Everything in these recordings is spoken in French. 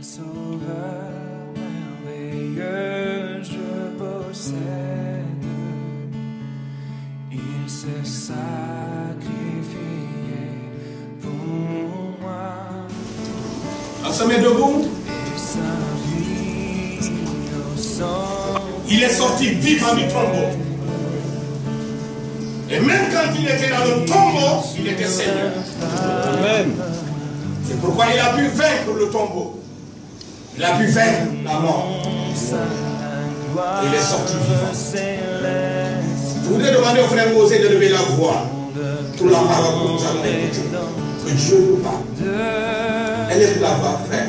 sauveur merveilleux je possède. Il s'est sacrifié pour moi. On se met debout. Il est sorti vivant du tombeau. Et même quand il était dans le tombeau, il était Seigneur. Amen. C'est pourquoi il a pu vaincre le tombeau. Il a pu vaincre la mort. Il est sorti vivant. Je voudrais demander au frère Mosé de lever la voix pour la parole que nous allons écouter. Que Dieu nous parle. Elle est la voix, frère.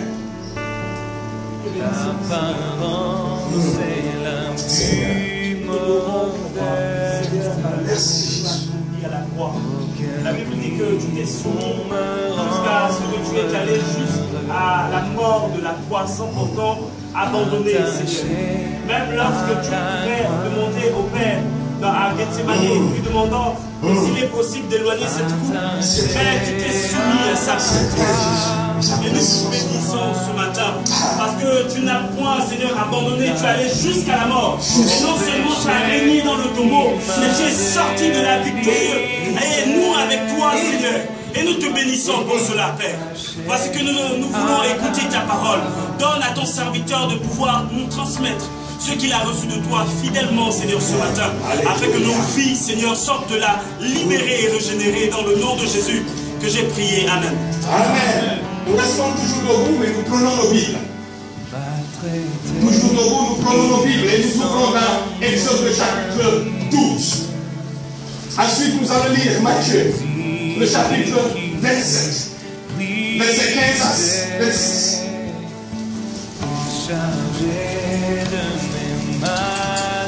La parole, c'est la Merci Jésus. À la croix. La Bible dit que tu t'es soumis jusqu'à ce que tu es allé jusqu'à la mort de la croix sans pourtant abandonner, Seigneur. Même lorsque tu pouvais demander au Père à Gethsemane, lui demandant s'il est possible d'éloigner cette coupe, Père, tu t'es soumis à sa croix. Et nous te bénissons ce matin parce que tu n'as point, Seigneur, abandonné, tu es allé jusqu'à la mort. Et non seulement tu as régné dans le tombeau, mais tu es sorti de la victoire. Et nous avec toi, Seigneur. Et nous te bénissons pour cela, Père. Parce que nous voulons écouter ta parole. Donne à ton serviteur de pouvoir nous transmettre ce qu'il a reçu de toi fidèlement, Seigneur, ce matin. Afin que nos vies, Seigneur, sortent de là, libérées et régénérées dans le nom de Jésus que j'ai prié. Amen. Amen. Nous restons toujours debout, mais nous prenons nos Bibles. Toujours debout, nous prenons nos Bibles et nous ouvrons dans Exode chapitre 12. Ensuite, nous allons lire Matthieu, le chapitre 27, verset 15 à 26. Chargé de mes maladies.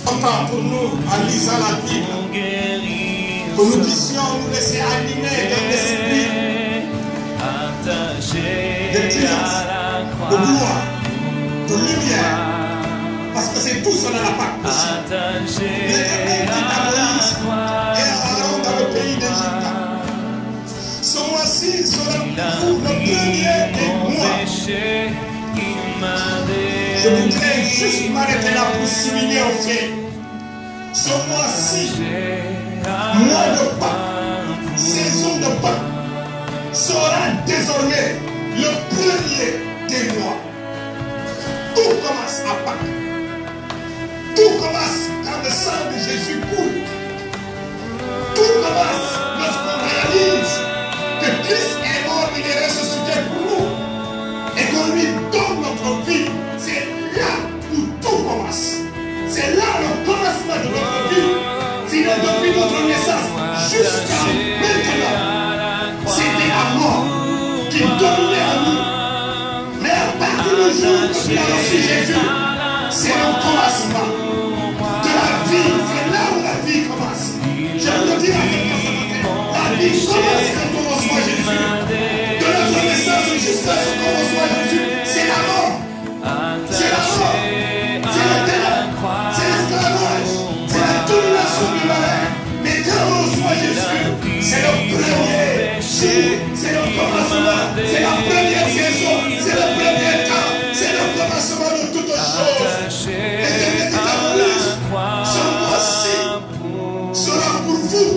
Temps pour nous, en lisant la Bible, que nous puissions nous laisser animer d'un esprit de triomphe, de gloire, de lumière, parce que c'est tout cela n'a pas possible. L'Éternel dit à Moïse et à Aaron dans le pays d'Égypte, ce mois-ci sera pour vous le premier des mois. Je voudrais juste m'arrêter là pour souligner au fait, ce mois-ci, mois de Pâques, saison de Pâques, sera désormais le premier des mois. Tout commence à Pâques. Tout commence quand le sang de Jésus coule. Tout commence lorsqu'on réalise que Christ est mort, il est ressuscité pour nous et qu'on lui donne notre vie. C'est là où tout commence. C'est là le commencement de notre vie. Sinon, depuis notre naissance jusqu'à maintenant, c'était la mort qui dominait en nous. Mais à partir du jour où tu as reçu Jésus, c'est le commencement de la vie. C'est là où la vie commence. Je veux le dire à quelqu'un ce matin. La vie commence quand on reçoit Jésus. De notre naissance jusqu'à ce qu'on reçoit Jésus, c'est la mort. C'est la mort. C'est le ténèbre. C'est l'esclavage. C'est la domination du malheur. Mais quand on reçoit Jésus, c'est le premier jour. C'est le commencement. C'est la première saison. C'est le premier temps. C'est le commencement de toutes choses. Et ce mois-ci sera pour vous,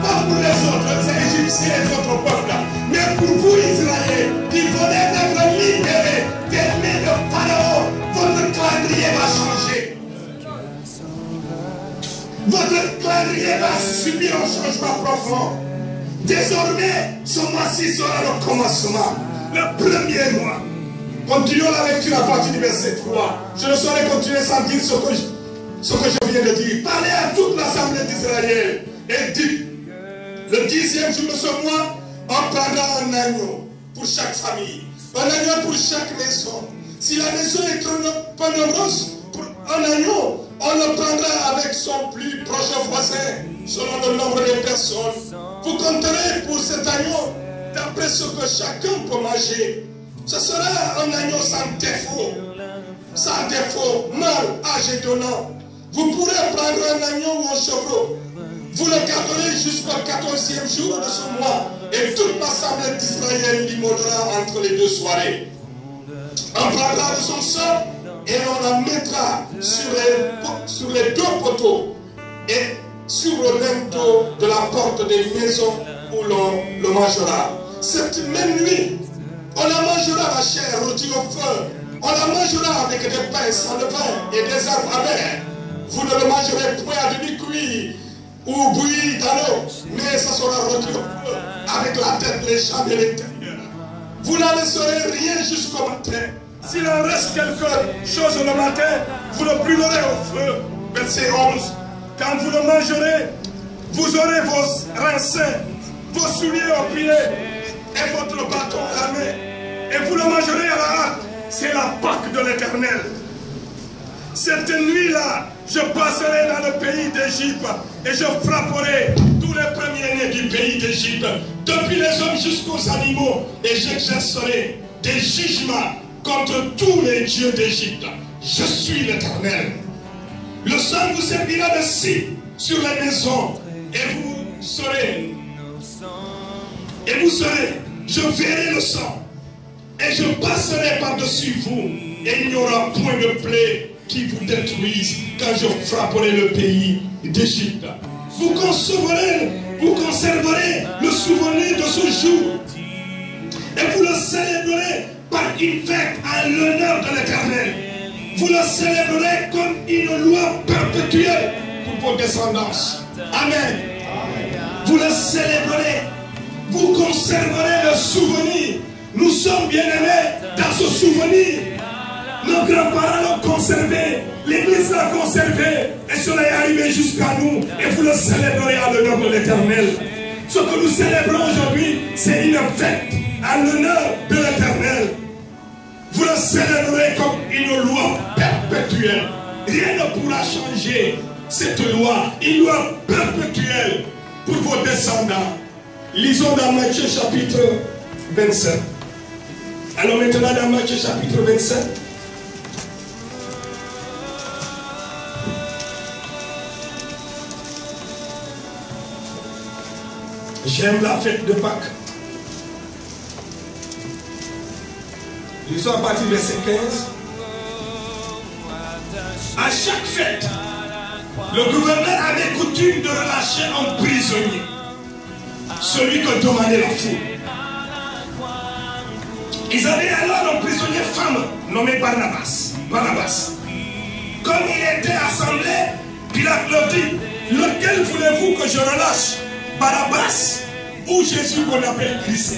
pas pour les autres Égyptiens et les autres peuples, mais pour vous, Israël, qui venez d'être libérés des mains de Pharaon. Votre calendrier va changer. Votre calendrier va subir un changement profond. Désormais, ce mois-ci sera le commencement, le premier mois. Continuons la lecture à partir du verset 3. Je ne saurais continuer sans dire ce que je viens de dire. Parlez à toute l'assemblée d'Israël et dites, le 10e jour de ce mois, on prendra un agneau pour chaque famille, un agneau pour chaque maison. Si la maison est trop peu nombreuse, pour un agneau, on le prendra avec son plus proche voisin, selon le nombre de personnes. Vous compterez pour cet agneau d'après ce que chacun peut manger. Ce sera un agneau sans défaut, mâle, âgé donnant. Vous pourrez prendre un agneau ou un chevreau. Vous le garderez jusqu'au 14e jour de ce mois. Et toute l'assemblée d'Israël moyen d'immolera entre les deux soirées. On prendra de son sang et on la mettra sur les deux poteaux et sur le linteau de la porte des maisons où l'on le mangera. Cette même nuit, on la mangera la chair rôtie au feu. On la mangera avec des pains sans levain et des arbres amers. Vous ne le mangerez point à demi-cuit ou bouilli dans l'eau, mais ça sera rôti au feu avec la tête, les jambes et l'intérieur. Vous n'en laisserez rien jusqu'au matin. S'il en reste quelque chose le matin, vous le brûlerez au feu. Verset 11. Quand vous le mangerez, vous aurez vos rancins, vos souliers aux pieds et votre bâton à la main. Et vous le mangerez à la hâte. C'est la Pâque de l'Éternel. Cette nuit-là, je passerai dans le pays d'Égypte et je frapperai tous les premiers-nés du pays d'Égypte, depuis les hommes jusqu'aux animaux, et j'exercerai des jugements contre tous les dieux d'Égypte. Je suis l'Éternel. Le sang vous servira de scie sur les maisons, et vous serez, je verrai le sang, et je passerai par-dessus vous, et il n'y aura point de plaie qui vous détruise quand je frapperai le pays d'Égypte. Vous conserverez le souvenir de ce jour, et vous le célébrerez par une fête à l'honneur de l'Éternel. Vous le célébrerez comme une loi perpétuelle pour vos descendances. Amen. Vous le célébrerez. Vous conserverez le souvenir. Nous sommes bien-aimés dans ce souvenir. Nos grands-parents l'ont conservé. L'Église l'a conservé. Et cela est arrivé jusqu'à nous. Et vous le célébrerez à l'honneur de l'Éternel. Ce que nous célébrons aujourd'hui, c'est une fête à l'honneur de l'Éternel. Vous le célébrerez comme une loi perpétuelle. Rien ne pourra changer cette loi. Une loi perpétuelle pour vos descendants. Lisons dans Matthieu chapitre 27. Alors maintenant dans Matthieu chapitre 27. J'aime la fête de Pâques. Lisons à partir du verset 15. À chaque fête, le gouverneur avait coutume de relâcher un prisonnier, celui que demandait la foule. Ils avaient alors un prisonnier femme nommé Barnabas. Comme il était assemblé, Pilate leur dit: lequel voulez-vous que je relâche, Barabbas ou Jésus qu'on appelle Christ?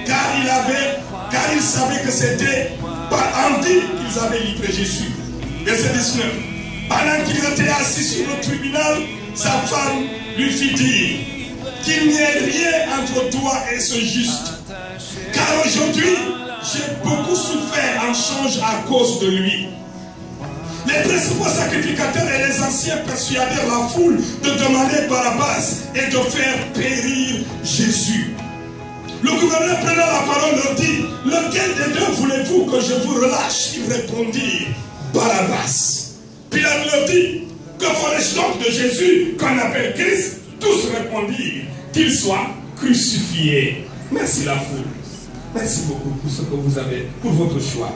Car il savait que c'était par envie qu'ils avaient livré Jésus. Verset 19. Pendant qu'il était assis sur le tribunal, sa femme lui fit dire qu'il n'y ait rien entre toi et ce juste. Car aujourd'hui, j'ai beaucoup souffert en change à cause de lui. Les principaux sacrificateurs et les anciens persuadèrent la foule de demander Barabbas et de faire périr Jésus. Le gouverneur prenant la parole leur dit: lequel des deux voulez-vous que je vous relâche? Ils répondirent: Barabbas. Pilate leur dit: que ferai-je donc de Jésus qu'on appelle Christ? Tous répondirent: qu'il soit crucifié. Merci la foule. Merci beaucoup pour ce que vous avez, pour votre choix.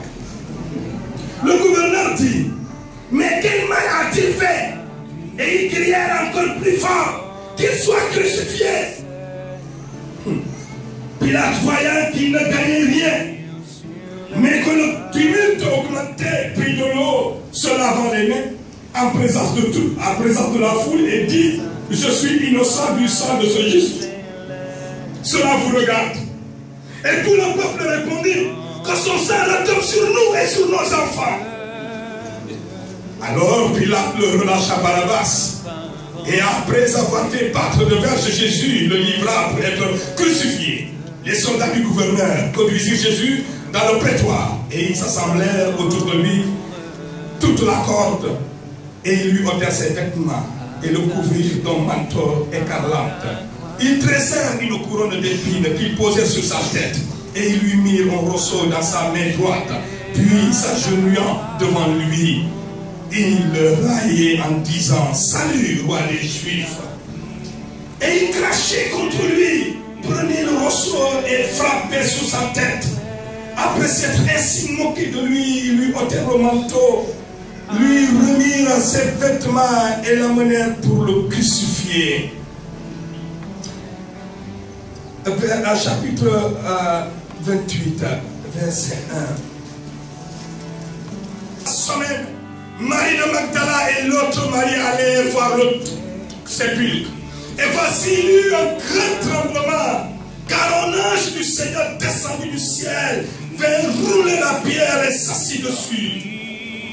Le gouverneur dit: mais quel mal a-t-il fait? Et ils crièrent encore plus fort: qu'il soit crucifié. Pilate, voyant qu'il ne gagnait rien, mais que le tumulte augmentait, prit de l'eau, se lavant les mains, en présence de la foule, et dit: je suis innocent du sang de ce juste. Cela vous regarde. Et tout le peuple répondit: que son sang retombe sur nous et sur nos enfants. Alors Pilate le relâcha Barabbas, et après avoir fait battre de verge Jésus, le livra pour être crucifié. Les soldats du gouverneur conduisirent Jésus dans le prétoire, et ils s'assemblèrent autour de lui toute la corde, et ils lui ôtèrent ses vêtements et le couvrirent d'un manteau écarlate. Ils tressèrent une couronne d'épines qu'ils posèrent sur sa tête, et ils lui mirent un rosseau dans sa main droite. Puis, s'agenouillant devant lui, ils le raillaient en disant: salut, roi des Juifs. Et ils crachaient contre lui prenait le ressort et frappait sur sa tête. Après s'être ainsi moqué de lui, ils lui ôtèrent le manteau, lui remirent ses vêtements et l'amenèrent pour le crucifier. Chapitre 28, verset 1. Semaine, Marie de Magdala et l'autre Marie allaient voir le sépulcre. Et voici, il y eut un grand tremblement, car un ange du Seigneur descendu du ciel vint rouler la pierre et s'assit dessus.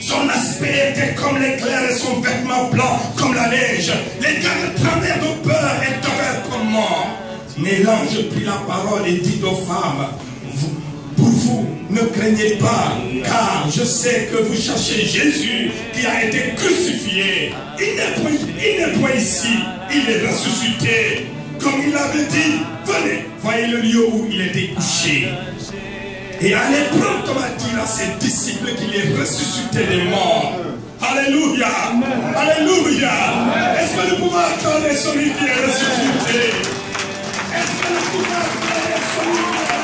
Son aspect était comme l'éclair et son vêtement blanc comme la neige. Les gardes tremblèrent de peur et devinrent comme morts. Mais l'ange prit la parole et dit aux femmes, pour vous, ne craignez pas, car je sais que vous cherchez Jésus qui a été crucifié. Il n'est point ici, il est ressuscité. Comme il l'avait dit, venez, voyez le lieu où il était couché. Et allez promptement dire à ses disciples qu'il est ressuscité des morts. Alléluia! Alléluia! Est-ce que nous pouvons acclamer celui qui est ressuscité? Est-ce que nous pouvons acclamer celui qui est ressuscité?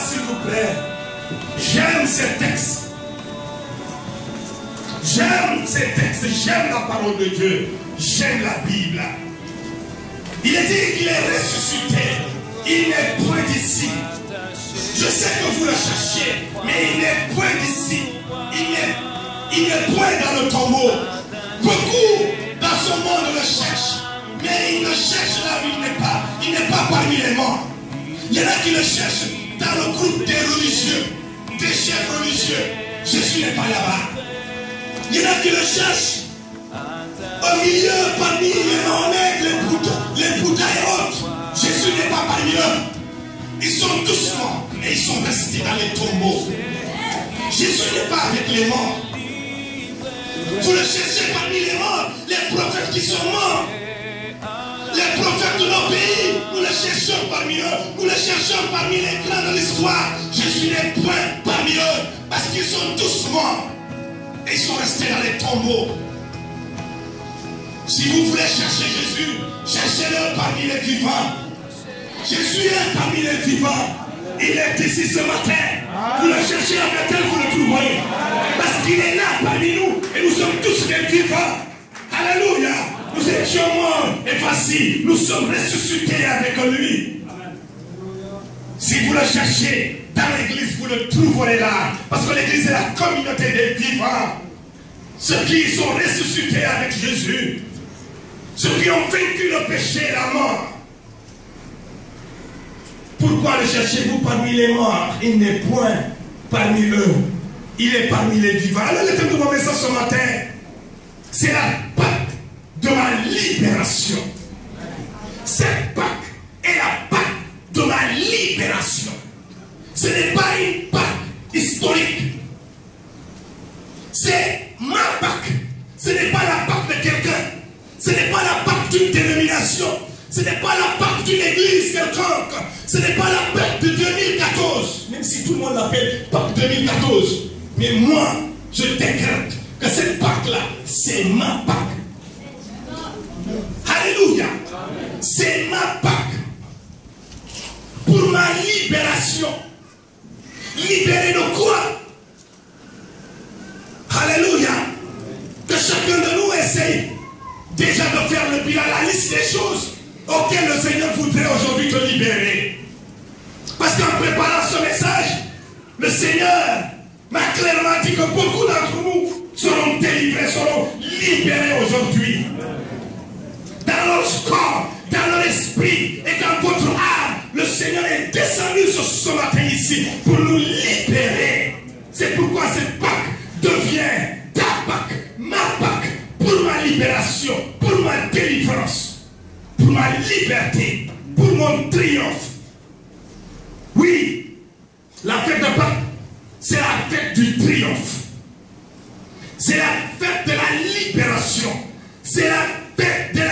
S'il vous plaît, j'aime ces textes. J'aime ces textes, j'aime la parole de Dieu, j'aime la Bible. Il est dit qu'il est ressuscité, il n'est point d'ici. Je sais que vous le cherchez, mais il n'est point d'ici. Il n'est point dans le tombeau. Beaucoup dans ce monde le cherchent, mais il ne cherche là où il n'est pas parmi les morts. Il y en a qui le cherchent dans le groupe des religieux, des chefs religieux. Jésus n'est pas là-bas. Il y en a qui le cherchent au milieu, parmi les Mohamed, les Bouddhas et autres. Jésus n'est pas parmi eux. Ils sont tous morts et ils sont restés dans les tombeaux. Jésus n'est pas avec les morts. Vous le cherchez parmi les morts, les prophètes qui sont morts. Les prophètes de nos pays, nous les cherchons parmi eux, nous les cherchons parmi les grands de l'histoire. Jésus n'est point parmi eux, parce qu'ils sont tous morts. Et ils sont restés dans les tombeaux. Si vous voulez chercher Jésus, cherchez-le parmi les vivants. Jésus est parmi les vivants. Il est ici ce matin. Vous le cherchez à matin, vous le trouverez. Parce qu'il est là parmi nous, et nous sommes tous des vivants. Alléluia. Nous étions morts et voici, nous sommes ressuscités avec lui. Si vous le cherchez dans l'église, vous le trouverez là. Parce que l'église est la communauté des vivants. Ceux qui sont ressuscités avec Jésus. Ceux qui ont vaincu le péché et la mort. Pourquoi le cherchez-vous parmi les morts? Il n'est point parmi eux. Il est parmi les vivants. Alors le thème de mon message ce matin, c'est la Pâque de ma libération. Cette Pâque est la Pâque de ma libération. Ce n'est pas une Pâque historique. C'est ma Pâque. Ce n'est pas la Pâque de quelqu'un. Ce n'est pas la Pâque d'une dénomination. Ce n'est pas la Pâque d'une église quelconque. Ce n'est pas la Pâque de 2014. Même si tout le monde l'appelle Pâque 2014. Mais moi, je décrète que cette Pâque-là, c'est ma Pâque. Alléluia. C'est ma Pâque. Pour ma libération. Libéré de quoi? Alléluia. Que chacun de nous essaye déjà de faire le bilan, la liste des choses auxquelles le Seigneur voudrait aujourd'hui te libérer. Parce qu'en préparant ce message, le Seigneur m'a clairement dit que beaucoup d'entre nous seront délivrés, seront libérés aujourd'hui. Dans leur corps, dans leur esprit et dans votre âme, le Seigneur est descendu ce matin ici pour nous libérer. C'est pourquoi cette Pâque devient ta Pâque, ma Pâque, pour ma libération, pour ma délivrance, pour ma liberté, pour mon triomphe. Oui, la fête de Pâques, c'est la fête du triomphe. C'est la fête de la libération. C'est la fête de la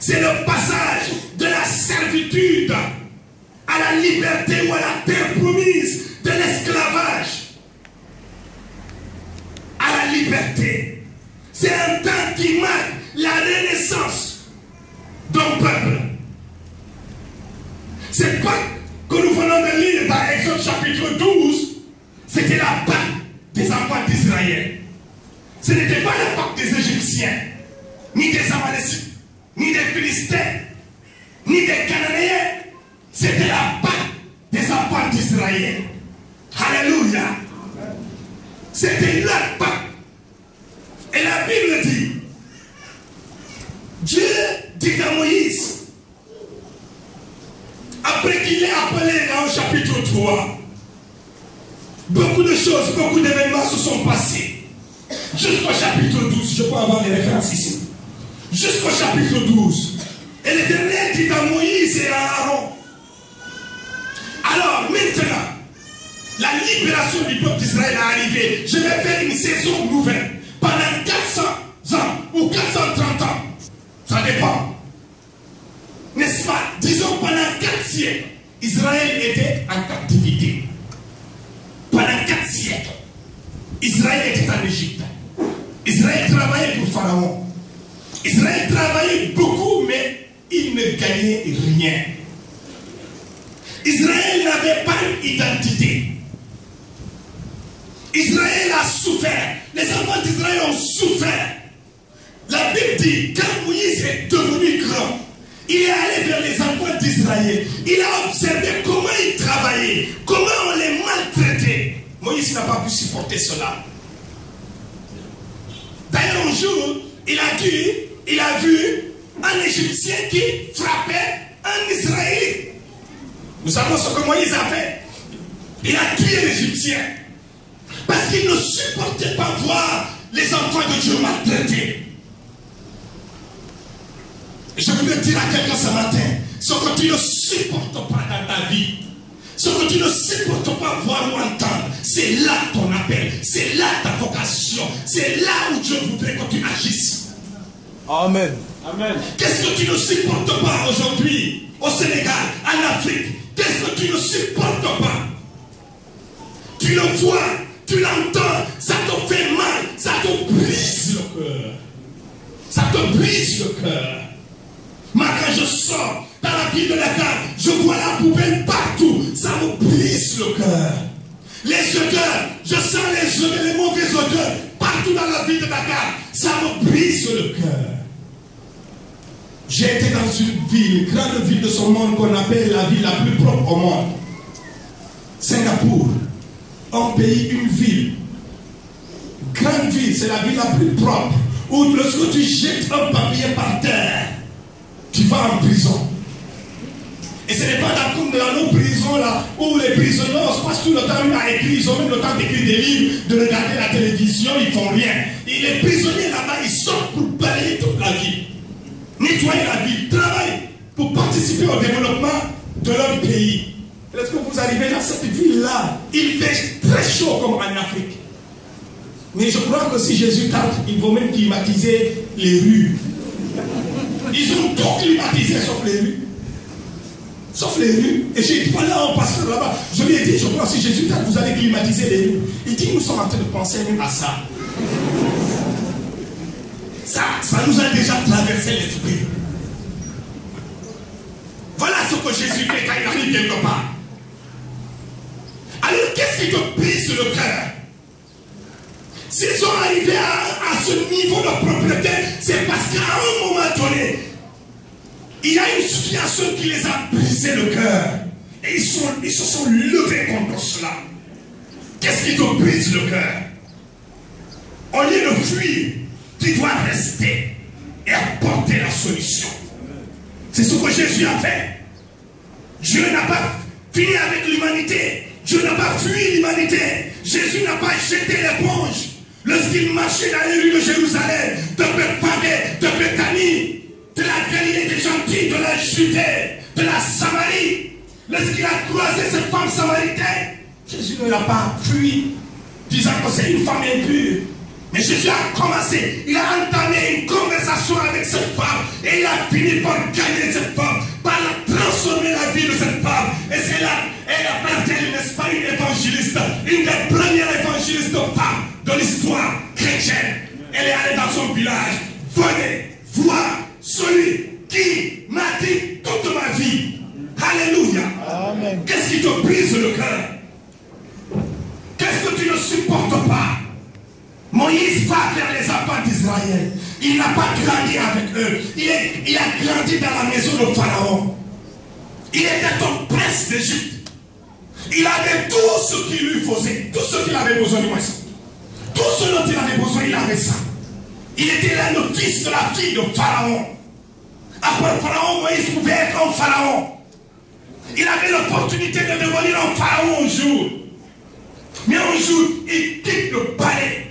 C'est le passage de la servitude à la liberté ou à la terre promise, de l'esclavage à la liberté. C'est un temps qui marque la renaissance d'un peuple. C'est pas que nous venons de lire dans Exode chapitre 12, c'était la Pâque des enfants d'Israël. Ce n'était pas la Pâque des Égyptiens, ni des Amalécites, ni des Philistins, ni des Cananéens. C'était la Pâque des enfants d'Israël. Alléluia. C'était leur Pâque. Et la Bible dit, Dieu dit à Moïse, après qu'il ait appelé dans le chapitre 3, beaucoup de choses, beaucoup d'événements se sont passés. Jusqu'au chapitre 12, je peux avoir les références ici. Jusqu'au chapitre 12. Et l'Éternel dit à Moïse et à Aaron, alors maintenant, la libération du peuple d'Israël est arrivée. Je vais faire une saison nouvelle. Pendant 400 ans ou 430 ans. Ça dépend. N'est-ce pas? Disons pendant 4 siècles, Israël était en captivité. Pendant 4 siècles, Israël était en Égypte. Israël travaillait pour Pharaon. Israël travaillait beaucoup, mais il ne gagnait rien. Israël n'avait pas d'identité. Israël a souffert. Les enfants d'Israël ont souffert. La Bible dit, quand Moïse est devenu grand, il est allé vers les enfants d'Israël. Il a observé comment ils travaillaient, comment on les maltraitait. Moïse n'a pas pu supporter cela. D'ailleurs, un jour, il a vu un Égyptien qui frappait un Israélite. Nous savons ce que Moïse a fait. Il a tué l'Égyptien. Parce qu'il ne supportait pas voir les enfants de Dieu maltraités. Je voudrais dire à quelqu'un ce matin, ce que tu ne supportes pas dans ta vie, ce que tu ne supportes pas voir ou entendre, c'est là ton appel, c'est là ta vocation, c'est là où Dieu voudrait que tu agisses. Amen. Amen. Qu'est-ce que tu ne supportes pas aujourd'hui au Sénégal, en Afrique? Qu'est-ce que tu ne supportes pas? Tu le vois, tu l'entends, ça te fait mal, ça te brise le cœur. Ça te brise le cœur. Moi, quand je sors dans la ville de Dakar, je vois la poubelle partout, ça me brise le cœur. Les odeurs, je sens les mauvaises odeurs partout dans la ville de Dakar, ça me brise le cœur. J'ai été dans une ville, une grande ville de ce monde qu'on appelle la ville la plus propre au monde. Singapour. Un pays, une ville. Grande ville, c'est la ville la plus propre. Où lorsque tu jettes un papier par terre, tu vas en prison. Et ce n'est pas comme dans nos prisons là, où les prisonniers passent tout le temps à écrire, ils ont même le temps d'écrire des livres, de regarder la télévision, ils font rien. Et les prisonniers là-bas, ils sortent pour balayer toute la ville. Nettoyer la ville, travailler pour participer au développement de leur pays. Lorsque vous arrivez dans cette ville-là, il fait très chaud comme en Afrique. Mais je crois que si Jésus tarde, il faut même climatiser les rues. Ils ont tout climatisé sauf les rues. Sauf les rues. Et j'ai dit, voilà un pasteur là-bas. Je lui ai dit, je crois que si Jésus tarde, vous allez climatiser les rues. Il dit, nous sommes en train de penser même à ça. Ça nous a déjà traversé l'esprit. Voilà ce que Jésus fait quand il arrive quelque part. Alors qu'est-ce qui te brise le cœur? S'ils sont arrivés à ce niveau de propriété, c'est parce qu'à un moment donné, il y a une situation qui les a brisé le cœur. Et ils se sont levés contre cela. Qu'est-ce qui te brise le cœur? Au lieu de fuir, tu dois rester et apporter la solution. C'est ce que Jésus a fait. Dieu n'a pas fini avec l'humanité. Dieu n'a pas fui l'humanité. Jésus n'a pas jeté l'éponge. Lorsqu'il marchait dans les rues de Jérusalem, de Bethphagée, de Béthanie, de la Galilée des gentils, de la Judée, de la Samarie, lorsqu'il a croisé cette femme samaritaine, Jésus ne l'a pas fui, disant que c'est une femme impure. Mais Jésus a commencé, il a entamé une conversation avec cette femme et il a fini par gagner cette femme, par la transformer la vie de cette femme. Et c'est là, elle a perdu, n'est-ce pas, une évangéliste, une des premières évangélistes femmes de l'histoire chrétienne. Elle est allée dans son village. Venez voir celui qui m'a dit toute ma vie. Alléluia. Amen. Qu'est-ce qui te brise le cœur? Qu'est-ce que tu ne supportes pas? Moïse va vers les enfants d'Israël. Il n'a pas grandi avec eux. Il a grandi dans la maison de Pharaon. Il était un prince d'Égypte. Il avait tout ce qu'il lui faisait, tout ce qu'il avait besoin de moi. Tout ce dont il avait besoin, il avait ça. Il était là le fils de la fille de Pharaon. Après Pharaon, Moïse pouvait être un Pharaon. Il avait l'opportunité de devenir un Pharaon un jour. Mais un jour, il quitte le palais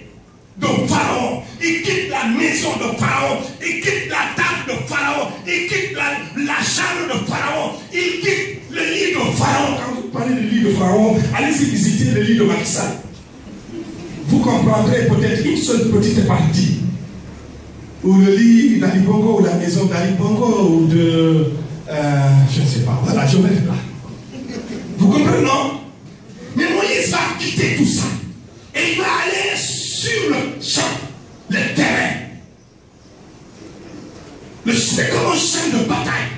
de Pharaon. Il quitte la maison de Pharaon. Il quitte la table de Pharaon. Il quitte la chambre de Pharaon. Il quitte le lit de Pharaon. Quand vous parlez du lit de Pharaon, allez-y visiter le lit de Macky Sall. Vous comprendrez peut-être une seule petite partie. Ou le lit d'Ali Bongo, ou la maison d'Ali Bongo, ou de... je ne sais pas. Voilà, je ne vais pas. Vous comprenez, non? Mais Moïse va quitter tout ça. Et il va aller sur le champ, le terrain. C'est comme un champ de bataille.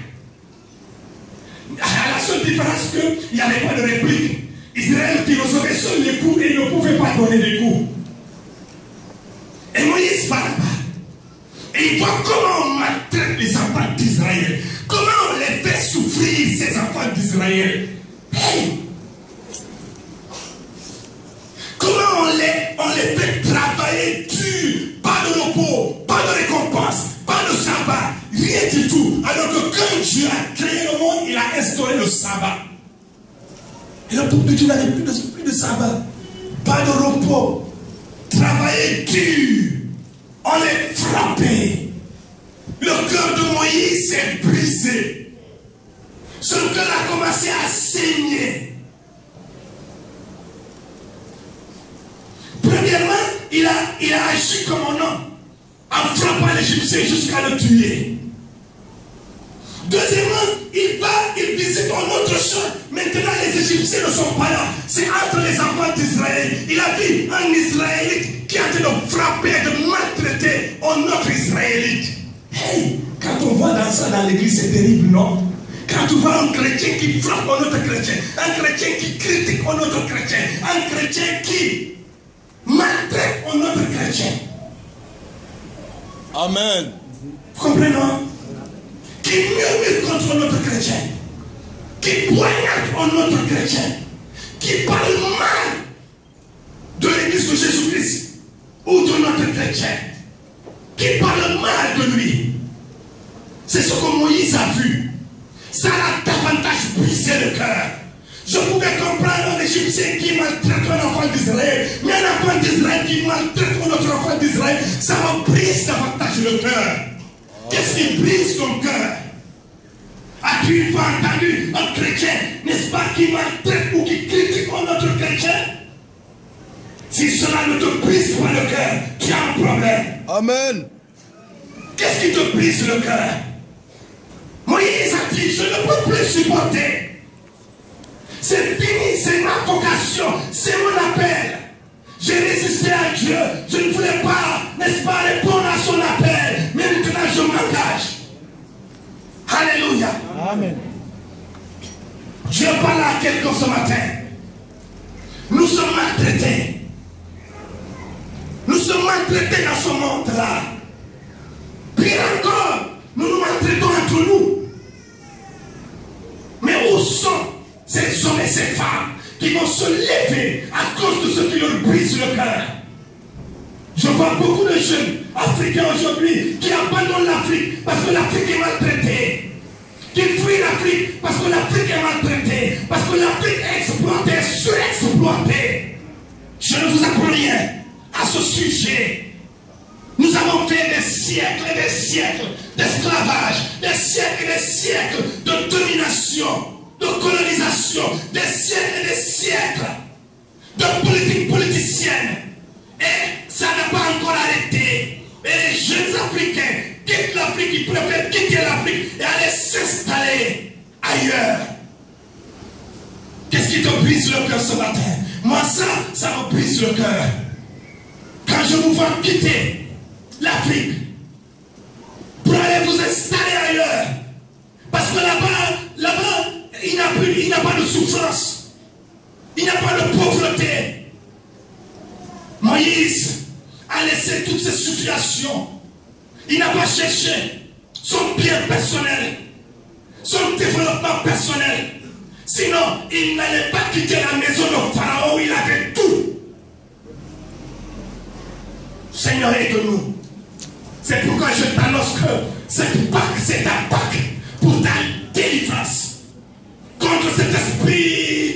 À la seule différence qu'il n'y avait pas de réplique. Israël qui recevait seul les coups et ne pouvait pas donner des coups. Et Moïse va là-bas. Et il voit comment on maltraite les enfants d'Israël. Comment on les fait souffrir, ces enfants d'Israël. Hey! Comment on les fait travailler dur, pas de repos, pas de récompense, pas de sabbat, rien du tout. Alors que quand Dieu a créé le monde, il a instauré le sabbat. Et le peuple de Dieu n'avait plus de sabbat, pas de repos, travailler dur, on les frappait. Le cœur de Moïse s'est brisé. Son cœur a commencé à saigner. Premièrement, il a agi comme un homme en frappant l'Égyptien jusqu'à le tuer. Deuxièmement, il visite un autre champ. Maintenant, les Égyptiens ne sont pas là. C'est entre les enfants d'Israël. Il a vu un Israélite qui a été de frapper, de maltraiter un autre Israélite. Hey, quand on voit dans ça dans l'église, c'est terrible, non? Quand tu vois un chrétien qui frappe un autre chrétien, un chrétien qui critique un autre chrétien, un chrétien qui maltraite un autre chrétien. Amen. Vous comprenez, non? Qui murmure contre un autre chrétien, qui poignarde un autre chrétien, qui parle mal de l'église de Jésus-Christ ou de notre chrétien, qui parle mal de lui. C'est ce que Moïse a vu. Ça l'a davantage brisé le cœur. Je pouvais comprendre un Égyptien qui maltraite un enfant d'Israël, mais un enfant d'Israël qui maltraite un autre enfant d'Israël, ça me brise davantage le cœur. Qu'est-ce qui brise ton cœur? As-tu une fois entendu un chrétien, n'est-ce pas, qui maltraite ou qui critique un autre chrétien? Si cela ne te brise pas le cœur, tu as un problème. Amen. Qu'est-ce qui te brise le cœur? Moïse a dit, je ne peux plus supporter. C'est fini, c'est ma vocation, c'est mon appel. J'ai résisté à Dieu, je ne voulais pas, n'est-ce pas, répondre à son appel. Mais maintenant je m'engage. Alléluia. Amen. Dieu parle à quelqu'un ce matin. Nous sommes maltraités. Nous sommes maltraités dans ce monde-là. Pire encore, nous nous maltraitons entre nous. Mais où sont ces hommes et ces femmes qui vont se lever à cause de ce qui leur brise le cœur? Je vois beaucoup de jeunes africains aujourd'hui qui abandonnent l'Afrique parce que l'Afrique est maltraitée. Qui fuient l'Afrique parce que l'Afrique est maltraitée. Parce que l'Afrique est exploitée, surexploitée. Je ne vous apprends rien à ce sujet. Nous avons fait des siècles et des siècles d'esclavage, des siècles et des siècles de domination, de colonisation, des siècles et des siècles de politique politicienne. Et Ça n'a pas encore arrêté. Et les jeunes Africains quittent l'Afrique, ils préfèrent quitter l'Afrique et aller s'installer ailleurs. Qu'est-ce qui te brise le cœur ce matin? Moi, ça me brise le cœur. Quand je vous vois quitter l'Afrique pour aller vous installer ailleurs. Parce que là-bas, il n'y a pas de souffrance. Il n'y a pas de pauvreté. Moïse a laissé toutes ces situations. Il n'a pas cherché son bien personnel, son développement personnel. Sinon, il n'allait pas quitter la maison de Pharaon où il avait tout. Seigneur, aide-nous. C'est pourquoi je t'annonce que cette Pâque, c'est ta Pâque pour ta délivrance. Contre cet esprit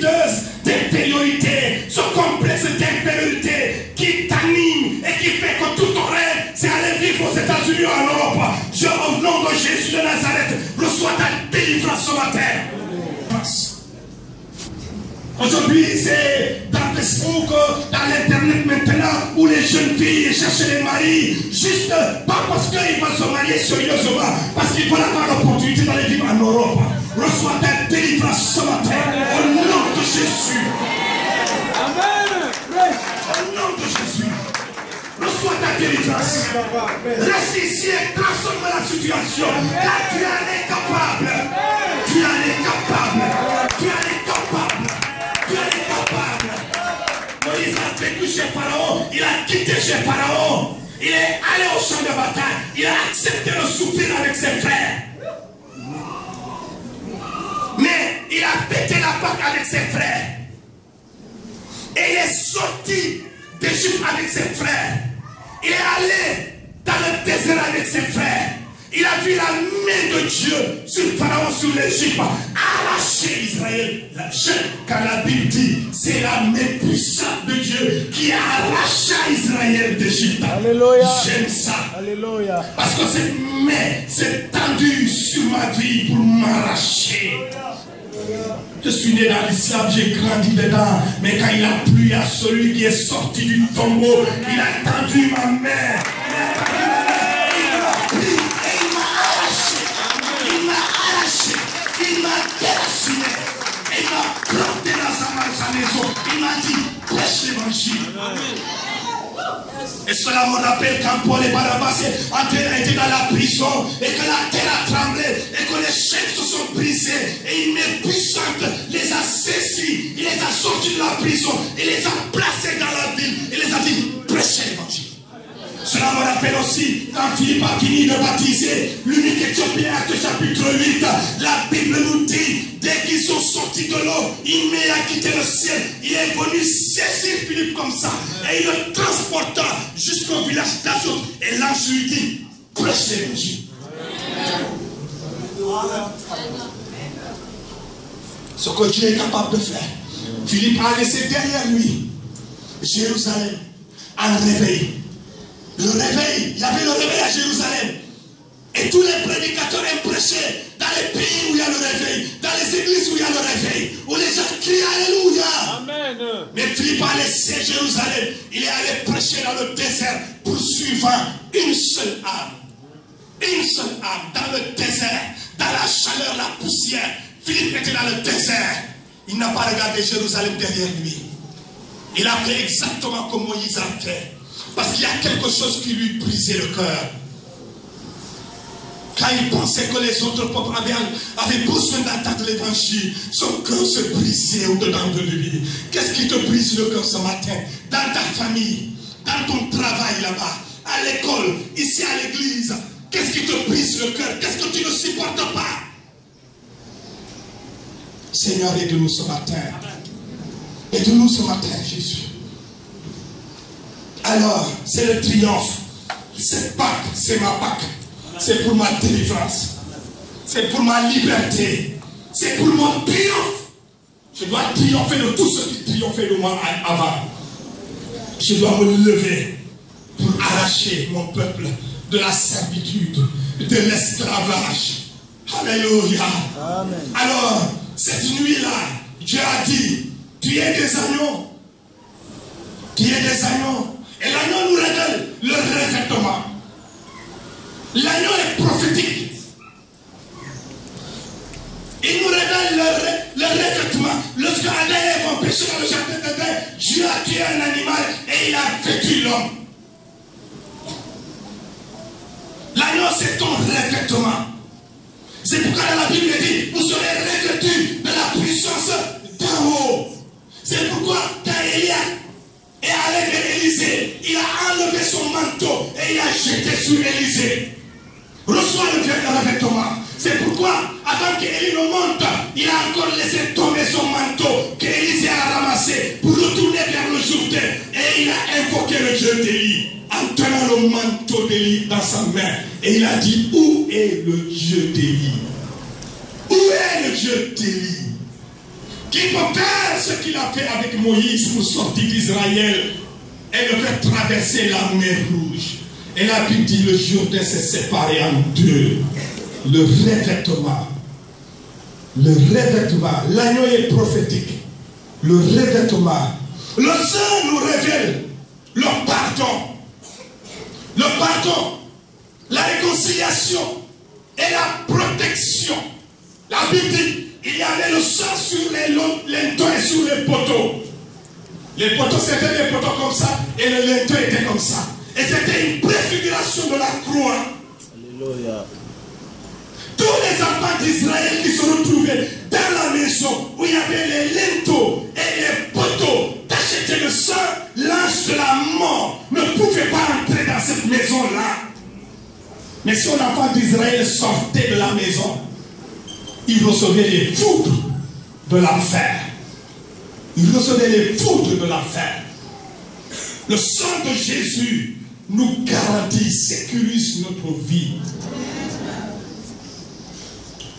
d'infériorité, ce complexe d'infériorité qui t'anime et qui fait que tout ton rêve, c'est aller vivre aux États-Unis ou en Europe. Je, au nom de Jésus de Nazareth, reçois ta délivrance ce matin. Aujourd'hui, c'est dans Facebook, dans l'internet maintenant, où les jeunes filles cherchent des maris, juste pas parce qu'ils vont se marier sérieusement, parce qu'ils veulent avoir l'opportunité d'aller vivre en Europe. Reçois ta délivrance ce matin, au nom de Jésus. Amen. Au nom de Jésus. Reçois ta délivrance. Reste ici et transforme la situation, car tu en es capable. Tu en es capable. Tu en es capable. Tu en es capable. Moïse a vécu chez Pharaon, il a quitté chez Pharaon, il est allé au champ de bataille, il a accepté de souffrir avec ses frères. Mais il a pété la Pâque avec ses frères. Et il est sorti d'Égypte avec ses frères. Il est allé dans le désert avec ses frères. Il a vu la main de Dieu sur Pharaon, sur l'Égypte, arracher Israël. Car la Bible dit, c'est la main puissante de Dieu qui a arraché Israël d'Égypte. Alléluia. J'aime ça. Alléluia. Parce que cette main s'est tendue sur ma vie pour m'arracher. Je suis né dans l'islam, j'ai grandi dedans. Mais quand il a plu à celui qui est sorti du tombeau, il a tendu ma main. Il a tendu ma main. Il m'a pris et il m'a arraché. Il m'a arraché. Il m'a déraciné. Et il m'a planté dans sa maison. Il m'a dit, prêche l'évangile. Et cela me rappelle quand Paul et Barnabas étaient dans la prison et que la terre a tremblé et que les chaînes se sont brisées et une main puissante les a saisis, il les a sortis de la prison, il les a placés dans la ville, il les a dit prêchez l'évangile. Cela me rappelle aussi quand Philippe a fini de baptiser l'unique Éthiopien, Actes chapitre 8, la Bible nous dit, dès qu'ils sont sortis de l'eau, il a quitté le ciel, il est venu saisir Philippe comme ça, et il le transporta jusqu'au village d'Azot, et l'ange lui dit, prêche l'évangile. Ce que Dieu est capable de faire. Philippe a laissé derrière lui Jérusalem en réveil. Le réveil, il y avait le réveil à Jérusalem. Et tous les prédicateurs aiment prêcher dans les pays où il y a le réveil, dans les églises où il y a le réveil, où les gens crient Alléluia. Amen. Mais Philippe a laissé Jérusalem. Il est allé prêcher dans le désert, poursuivant une seule âme. Une seule âme dans le désert, dans la chaleur, la poussière. Philippe était dans le désert. Il n'a pas regardé Jérusalem derrière lui. Il a fait exactement comme Moïse a fait. Parce qu'il y a quelque chose qui lui brisait le cœur. Quand il pensait que les autres peuples avaient besoin d'entendre l'évangile, son cœur se brisait au-dedans de lui. Qu'est-ce qui te brise le cœur ce matin? Dans ta famille, dans ton travail là-bas, à l'école, ici à l'église. Qu'est-ce qui te brise le cœur? Qu'est-ce que tu ne supportes pas? Seigneur, aide-nous ce matin. Aide-nous ce matin, Jésus. Alors, c'est le triomphe. Cette Pâque, c'est ma Pâque. C'est pour ma délivrance. C'est pour ma liberté. C'est pour mon triomphe. Je dois triompher de tout ce qui triomphait de moi avant. Je dois me lever pour arracher mon peuple de la servitude, de l'esclavage. Alléluia. Amen. Alors, cette nuit-là, Dieu a dit, tu es des agneaux. Tu es des agneaux. Et l'agneau nous révèle le revêtement. L'agneau est prophétique. Il nous révèle le revêtement. Lorsque Adam et Ève ont péché dans le jardin d'Éden, Dieu a tué un animal et il a vêtu l'homme. L'agneau, c'est ton revêtement. C'est pourquoi dans la Bible dit, vous serez revêtus de la puissance d'en haut. C'est pourquoi quand Élia est allé vers Élisée, il a enlevé son manteau et il a jeté sur Élisée. Reçois le revêtement. C'est pourquoi, avant qu'Élie ne monte, il a encore laissé tomber son manteau qu'Élisée a ramassé pour retourner vers le Jourdain. Et il a invoqué le Dieu d'Élie en tenant le manteau d'Élie dans sa main. Et il a dit, où est le Dieu d'Élie? Où est le Dieu d'Élie? Qui peut faire ce qu'il a fait avec Moïse pour sortir d'Israël et le faire traverser la mer Rouge. Et la Bible dit, le Jourdain s'est séparé en deux. Le revêtement. Le revêtement. L'agneau est prophétique. Le revêtement. Le sang nous révèle le pardon. Le pardon. La réconciliation et la protection. La Bible dit, il y avait le sang sur les linteaux et sur les poteaux. Les poteaux, c'était des poteaux comme ça et le linteau était comme ça. Et c'était une préfiguration de la croix. Alléluia. Tous les enfants d'Israël qui se retrouvaient dans la maison où il y avait les linteaux et les poteaux tachés de sang, l'ange de la mort ne pouvait pas entrer dans cette maison-là. Mais si un enfant d'Israël sortait de la maison, il recevait les foudres de l'enfer. Il recevait les foudres de l'enfer. Le sang de Jésus nous garantit, sécurise notre vie.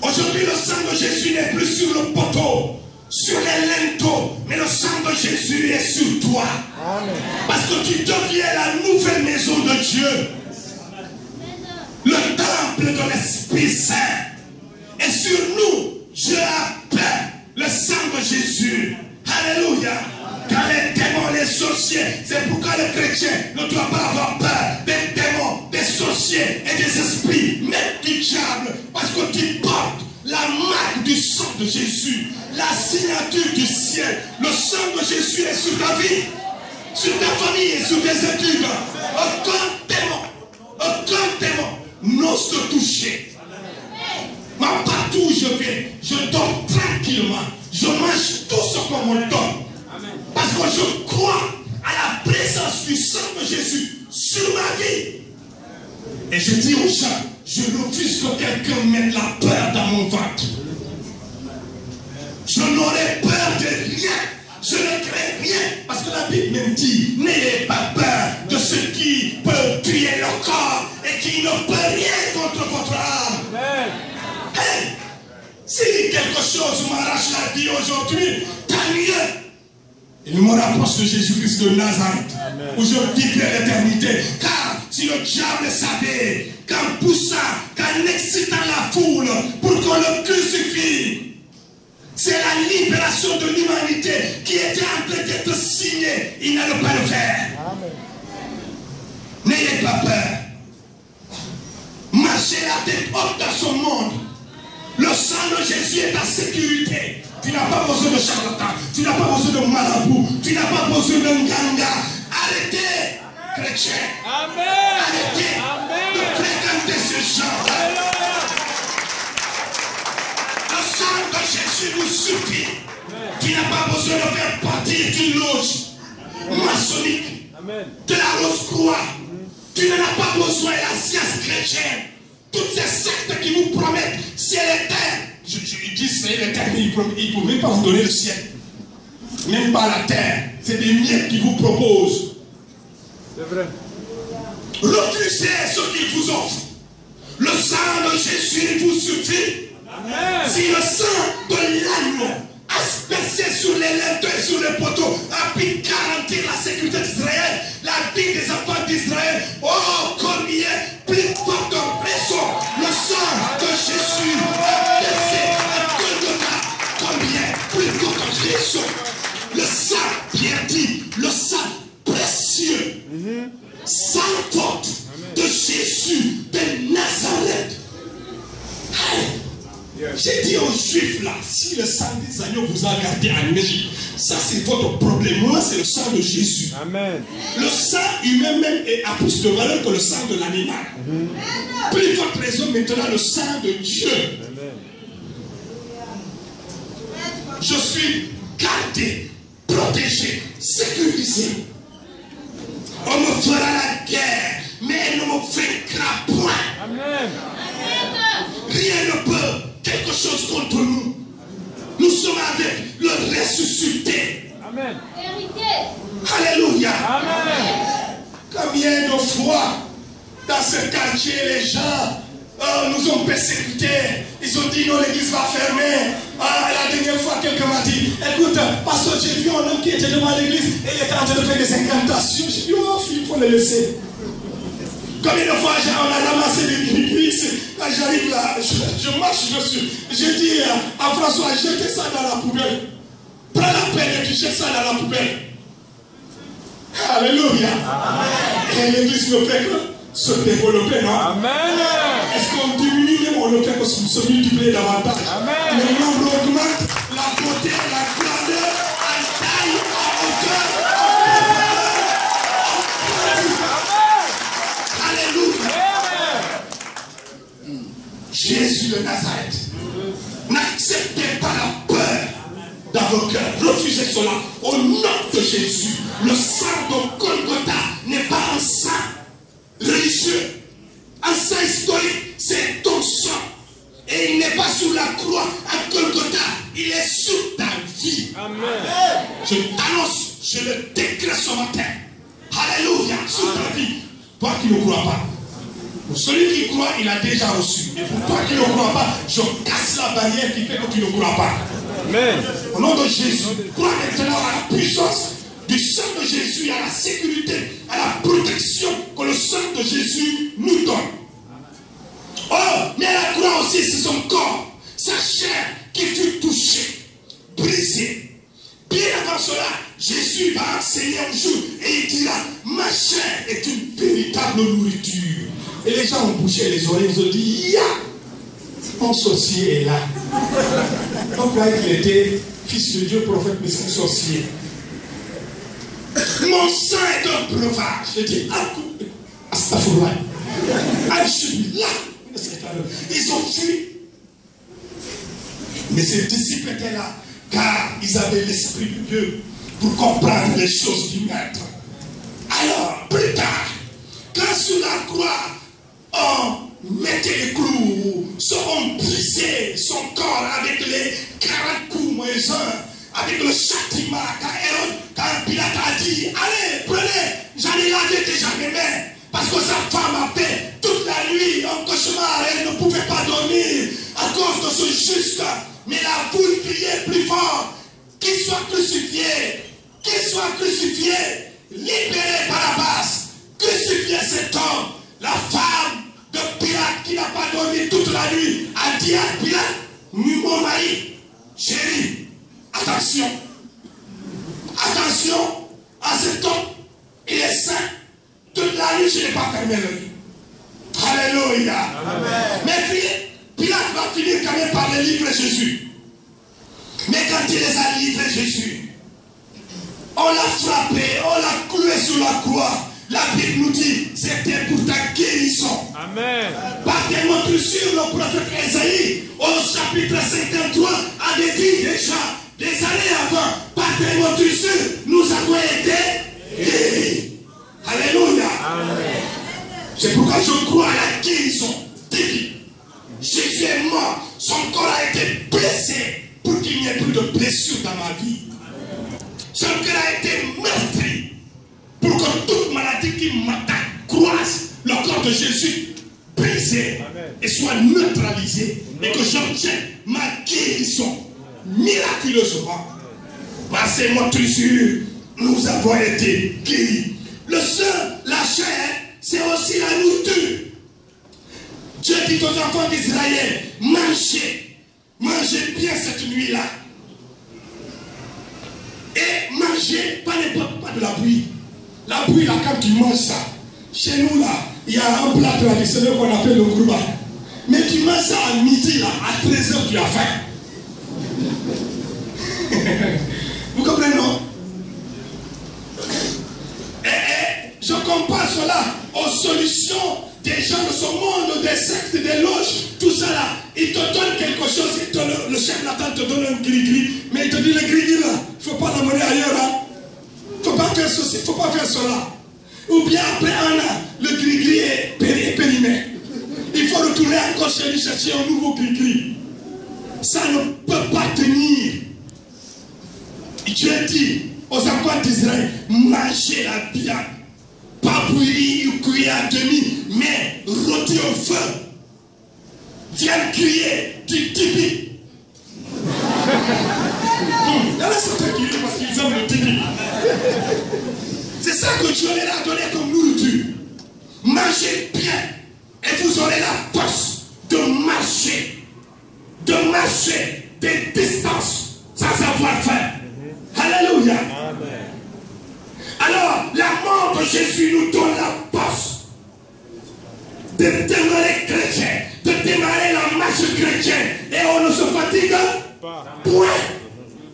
Aujourd'hui, le sang de Jésus n'est plus sur le poteau, sur les linteaux, mais le sang de Jésus est sur toi. Amen. Parce que tu deviens la nouvelle maison de Dieu. Le temple de l'Esprit Saint. Et sur nous, Dieu a peint le sang de Jésus. Alléluia. Car les démons, les sorciers, c'est pourquoi le chrétien ne doit pas avoir peur des démons, des sorciers et des esprits, même du diable, parce que tu portes la marque du sang de Jésus, la signature du ciel. Le sang de Jésus est sur ta vie, sur ta famille et sur tes études. Aucun démon n'ose te toucher. Moi, partout où je vais, je dors tranquillement. Je mange tout ce qu'on me donne. Parce que je crois à la présence du sang de Jésus sur ma vie. Et je dis aux gens, je refuse que quelqu'un mette la peur dans mon ventre. Je n'aurai peur de rien. Je ne crains rien. Parce que la Bible me dit, n'ayez pas peur de ce qui peut tuer le corps et qui ne peut rien contre votre âme. Hey, si quelque chose m'arrache la vie aujourd'hui, tant mieux. Il me rapproche de Jésus-Christ de Nazareth, où je vivrai l'éternité. Car si le diable savait qu'en poussant, qu'en excitant la foule pour qu'on le crucifie, c'est la libération de l'humanité qui était en train d'être signée, il n'allait pas le faire. N'ayez pas peur. Marchez la tête haute dans son monde. Le sang de Jésus est en sécurité. Tu n'as pas besoin de charlatan, tu n'as pas besoin de marabout, tu n'as pas besoin d'un ganga. Arrêtez, chrétiens. Arrêtez de fréquenter ces gens. Le sang de Jésus nous suffit. Tu n'as pas besoin de faire partie d'une loge maçonnique, de la Rose-Croix. Tu n'en as pas besoin de la science chrétienne. Toutes ces sectes qui vous promettent ciel et terre. Je dis c'est les terres, mais ils ne peuvent même pas vous donner le ciel. Même pas la terre. C'est des miettes qu'ils vous proposent. C'est vrai. Refusez ce qu'ils vous offrent. Le sang de Jésus vous suffit. Amen. Si le sang de l'agneau aspergé sur les linteaux et sur les poteaux a pu garantir la sécurité d'Israël, la vie des enfants d'Israël, oh combien plus forte raison le sang de Jésus a versé à Golgotha. Combien plus forte raison le sang, Pierre dit, le sang précieux J'ai dit aux Juifs là, si le sang des agneaux vous a gardé en Égypte, ça c'est votre problème. Moi, c'est le sang de Jésus. Amen. Le sang humain même a plus de valeur que le sang de l'animal. Plus votre raison maintenant le sang de Dieu. Amen. Je suis gardé, protégé, sécurisé. On me fera la guerre, mais elle ne me vaincra point. Amen. Rien ne peut quelque chose contre nous. Nous sommes avec le ressuscité. Amen. Alléluia. Amen. Combien de fois dans ce quartier les gens nous ont persécutés. Ils ont dit non, l'église va fermer. La dernière fois, quelqu'un m'a dit, écoute, pasteur, j'ai vu un homme qui était devant l'église et il était en train de faire des incantations. J'ai dit, oh, il faut le laisser. Combien de fois on a ramassé des mini-cuisses. Quand j'arrive là, je marche dessus. J'ai dit à François, jetez ça dans la poubelle. Prends la peine et tu jettes ça dans la poubelle. Alléluia. Amen. Et l'église ne fait que se développer, non? Amen. Est-ce qu'on diminue même, on ne fait que se multiplier davantage? Amen. Le nombre augmente, la beauté, la grandeur, en taille, en hauteur, en profondeur. Alléluia. Jésus de Nazareth. N'acceptez pas la peur dans vos cœurs. Refusez cela. Au nom de Jésus, le sang de Golgotha n'est pas un sang religieux, un sang historique, c'est ton sang. Et il n'est pas sur la croix à Golgotha, il est sur ta vie. Amen. Je t'annonce, je le décrète ce matin. Alléluia, sur ta vie. Toi qui ne crois pas, pour celui qui croit, il a déjà reçu. Et pour toi qui ne crois pas, je casse la barrière qui fait que tu ne crois pas. Amen. Au nom de Jésus, crois maintenant à la puissance du sang de Jésus, à la sécurité, à la protection que le sang de Jésus nous donne. Oh, mais la croix aussi, c'est son corps, sa chair qui fut touchée, brisée. Bien avant cela, Jésus va enseigner un jour et il dira, ma chair est une véritable nourriture. Et les gens ont bouché les oreilles, ils ont dit, ya, mon sorcier est là. Donc là, il était fils de Dieu, prophète, mais c'est un sorcier. Mon sang est un breuvage. Je dis, Astaghfirullah. Alhamdulillah. Ils ont fui. Mais ces disciples étaient là, car ils avaient l'esprit de Dieu pour comprendre les choses du Maître. Alors, plus tard, quand sur la croix, on mettait les clous, on brisait son corps avec les 40 coups moisons, avec le châtiment, quand Pilate a dit, allez, prenez, j'en ai lavé déjà mes mains, parce que sa femme a fait toute la nuit un cauchemar, elle ne pouvait pas dormir à cause de ce juste, mais la foule criait plus fort, qu'il soit crucifié, libéré Barabbas, crucifié cet homme. La femme de Pilate qui n'a pas dormi toute la nuit a dit à Pilate, mon mari, chérie, attention à cet homme, il est saint. Toute la nuit, je n'ai pas fermé l'œil. Alléluia. Amen. Mais Pilate va finir quand même par les livrer Jésus. Mais quand il les a livrés Jésus, on l'a frappé, on l'a cloué sur la croix. La Bible nous dit, c'était pour ta guérison. Amen. Par des montures, le prophète Ésaïe, au chapitre 53, avait dit déjà, des années avant, par des montures, nous avons été guéris. Alléluia. Amen. C'est pourquoi je crois à la guérison divine. Jésus est mort, son corps a été blessé pour qu'il n'y ait plus de blessures dans ma vie. Son cœur a été meurtri pour que toute maladie qui m'attaque croise le corps de Jésus brisé et soit neutralisé et que j'obtienne ma guérison miraculeusement. Par ces motrissures, nous avons été guéris. Le sang, la chair, c'est aussi la nourriture. Dieu dit aux enfants d'Israël, mangez bien cette nuit-là. Et mangez, pas n'importe quoi de la bouillie. La bouillie, là, quand tu manges ça, chez nous, là, il y a un plat traditionnel qu'on appelle le grouba. Mais tu manges ça à midi, là, à 13h, tu as faim. Vous comprenez, non? Je compare cela aux solutions des gens de ce monde, des sectes, des loges, tout ça là. Ils te donnent quelque chose, le chef Nathan te donne un gris-gris, mais il te dit le gris-gris là, il ne faut pas l'amener ailleurs. Hein. Il ne faut pas faire ceci, il ne faut pas faire cela. Ou bien après un an, le gris-gris est périmé. Il faut retourner encore chez lui chercher un nouveau gris-gris. Ça ne peut pas tenir. Dieu dit aux enfants d'Israël, mangez la viande. Pas bouillie ou cuire à demi, mais rôti au feu. Viens crier du tipi. Il y en a certains qui rient parce qu'ils aiment le tipi. C'est ça que Dieu leur a donné comme nourriture. Mangez bien et vous aurez la force de marcher des distances sans savoir faire. Alléluia. Amen. Alors, la mort de Jésus nous donne la force de demeurer chrétien, de démarrer la marche chrétienne. Et on ne se fatigue pas. Point.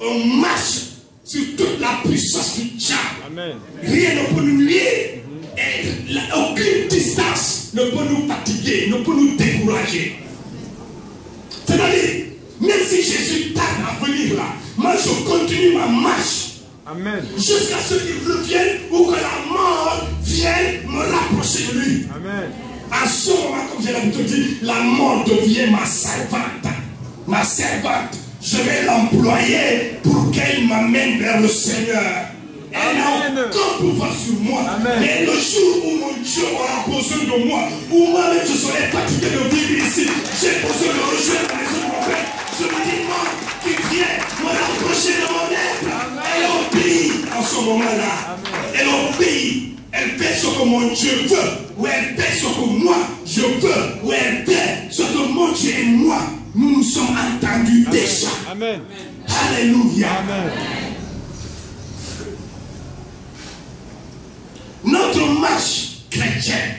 On marche sur toute la puissance du diable. Rien ne peut nous nuire. Et aucune distance ne peut nous fatiguer, ne peut nous décourager. C'est-à-dire, même si Jésus tarde à venir là, moi je continue ma marche. Amen. Jusqu'à ce qu'il revienne ou que la mort vienne me rapprocher de lui. Amen. À ce moment, comme j'ai l'habitude de dire, la mort devient ma servante. Ma servante, je vais l'employer pour qu'elle m'amène vers le Seigneur. Elle n'a aucun pouvoir sur moi. Amen. Mais le jour où mon Dieu aura besoin de moi, où moi-même je serai fatigué de vivre ici, j'ai besoin de rejoindre la maison de mon Père. Je me dis, moi, qui vient me rapprocher de mon être. Elle obéit en ce moment-là. Elle obéit. Elle fait ce que mon Dieu veut. Ou elle fait ce que moi je veux. Ou elle fait ce que mon Dieu et moi, nous nous sommes entendus déjà. Amen. Alléluia. Amen. Notre marche chrétienne.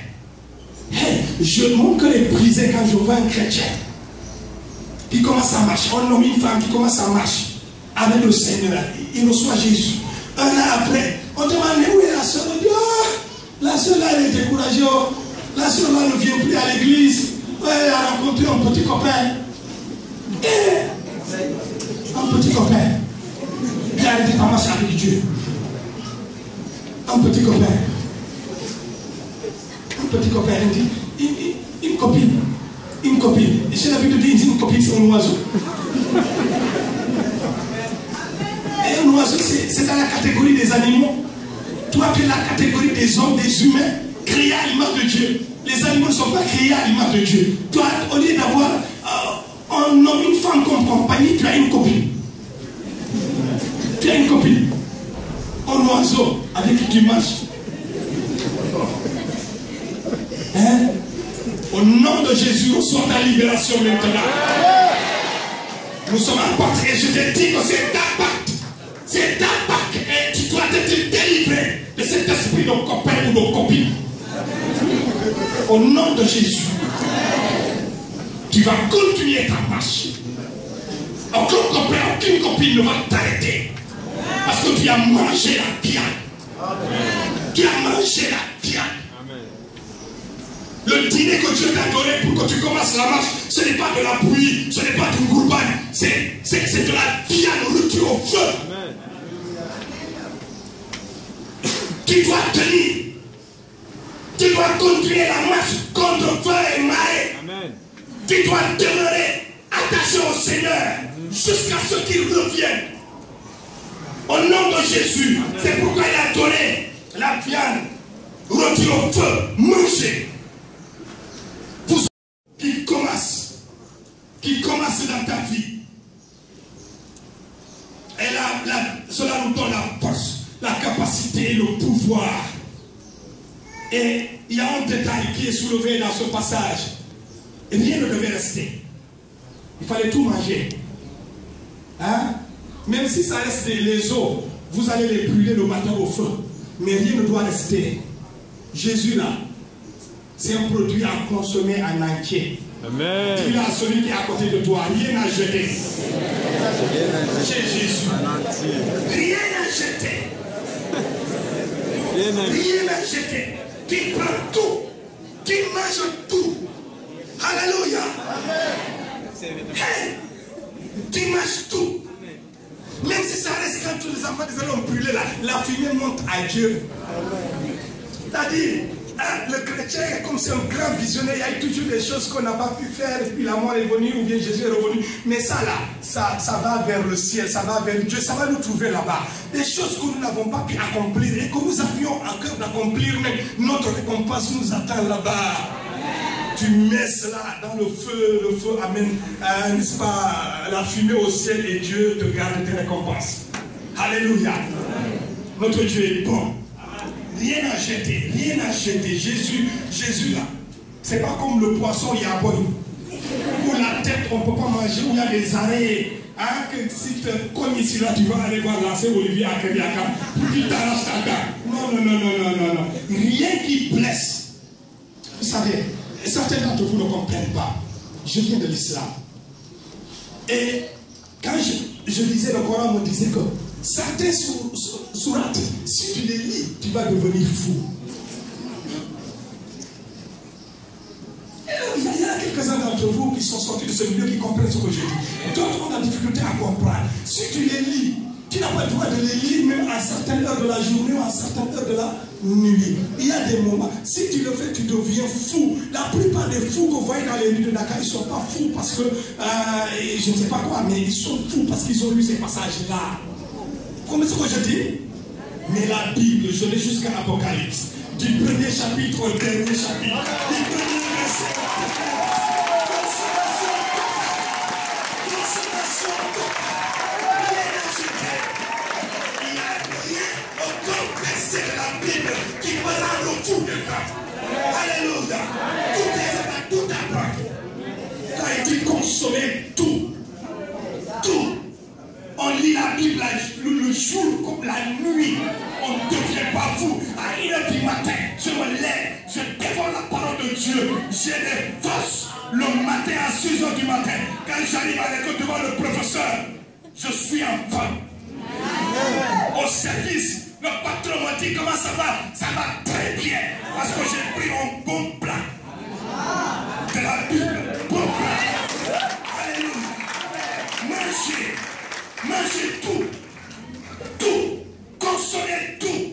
Mon cœur est brisé quand je vois un chrétien qui commence à marcher. Un homme, une femme qui commence à marcher avec le Seigneur. Il reçoit Jésus. Un an après, on demande où est la soeur? On dit, oh, la soeur là, elle est découragée. Oh. La soeur là ne vient plus à l'église. Ouais, elle a rencontré un petit copain. Un petit copain. Puis elle était en marche avec Dieu. Un petit copain. Un petit copain, il dit, une copine. Une copine. Et j'ai l'habitude de dire une copine, c'est un oiseau. Et un oiseau, c'est dans la catégorie des animaux. Toi, tu es la catégorie des hommes, des humains, créés à l'image de Dieu. Les animaux ne sont pas créés à l'image de Dieu. Toi, au lieu d'avoir un homme, une femme comme compagnie, tu as une copine. Tu as une copine. Un oiseau avec qui tu marches. Hein? Au nom de Jésus, reçois ta libération maintenant. Nous sommes à Pâques et je te dis que c'est ta Pâques. C'est ta Pâques et tu dois être délivré de cet esprit de copain ou de copine. Au nom de Jésus, tu vas continuer ta marche. Aucun copain, aucune copine ne va t'arrêter. Parce que tu as mangé la viande. Tu as mangé la viande. Le dîner que Dieu t'a donné pour que tu commences la marche, ce n'est pas de la bouillie, ce n'est pas du gourban, c'est de la viande rôtie au feu. Amen. Tu dois tenir. Tu dois continuer la marche contre feu et marée. Amen. Tu dois demeurer attaché au Seigneur jusqu'à ce qu'il revienne. Au nom de Jésus, c'est pourquoi il a donné la viande rôtie au feu, manger. Qui commence dans ta vie. Et cela nous donne la force, la capacité et le pouvoir. Et il y a un détail qui est soulevé dans ce passage. Et rien ne devait rester. Il fallait tout manger. Hein? Même si ça reste les os, vous allez les brûler le matin au feu. Mais rien ne doit rester. Jésus là, c'est un produit à consommer en entier. Amen. Dis à celui qui est à côté de toi, rien à jeter. Chez Jésus. Rien à jeter. Rien à jeter. Tu prends tout. Tu manges tout. Alléluia. Hey, tu manges tout. Même si ça reste quand tous les enfants des hommes ont brûlé, la fumée monte à Dieu. C'est-à-dire, le chrétien est comme c'est un grand visionnaire, il y a toujours des choses qu'on n'a pas pu faire, et puis la mort est venue, ou bien Jésus est revenu. Mais ça là, ça va vers le ciel, ça va vers Dieu, ça va nous trouver là-bas. Des choses que nous n'avons pas pu accomplir et que nous avions à cœur d'accomplir, mais notre récompense nous attend là-bas. Tu mets cela dans le feu amène, n'est-ce pas, la fumée au ciel et Dieu te garde tes récompenses. Alléluia. Notre Dieu est bon. Rien à jeter, rien à jeter. Jésus là, c'est pas comme le poisson yaboy, où la tête on ne peut pas manger, où il y a des arrêts. Hein, que si tu te cognes ici là, tu vas aller voir lancer Olivier à Kédiaka pour qu'il t'arrache ta dent. Non. Rien qui blesse. Vous savez, certains d'entre vous ne comprennent pas. Je viens de l'islam. Et quand je lisais le Coran, on me disait que certains sourates, si tu les lis, tu vas devenir fou. Il y a quelques-uns d'entre vous qui sont sortis de ce milieu qui comprennent ce que je dis. D'autres ont la difficulté à comprendre. Si tu les lis, tu n'as pas le droit de les lire même à certaines heures de la journée ou à certaines heures de la nuit. Il y a des moments, si tu le fais, tu deviens fou. La plupart des fous que vous voyez dans les rues de Dakar, ils ne sont pas fous parce que, je ne sais pas quoi, mais ils sont fous parce qu'ils ont lu ces passages-là. Vous comprenez ce que je dis? Mais la Bible, je l'ai jusqu'à l'Apocalypse. Du premier chapitre au dernier chapitre. Du premier verset. C'est la Bible qui me rend le fou de temps. Alléluia. Tout apprend. Ça a été consommé, tout. On lit la Bible le jour comme la nuit. On ne devient pas fou. À 1h du matin, je me lève, je dévore la parole de Dieu. J'ai des forces le matin à 6h du matin. Quand j'arrive à l'école devant le professeur, je suis en forme. Au service. Le patron m'a dit comment ça va? Ça va très bien. Parce que j'ai pris un bon plat. De la Bible. Bon plat. Alléluia. Mangez tout. Tout. Consommez tout.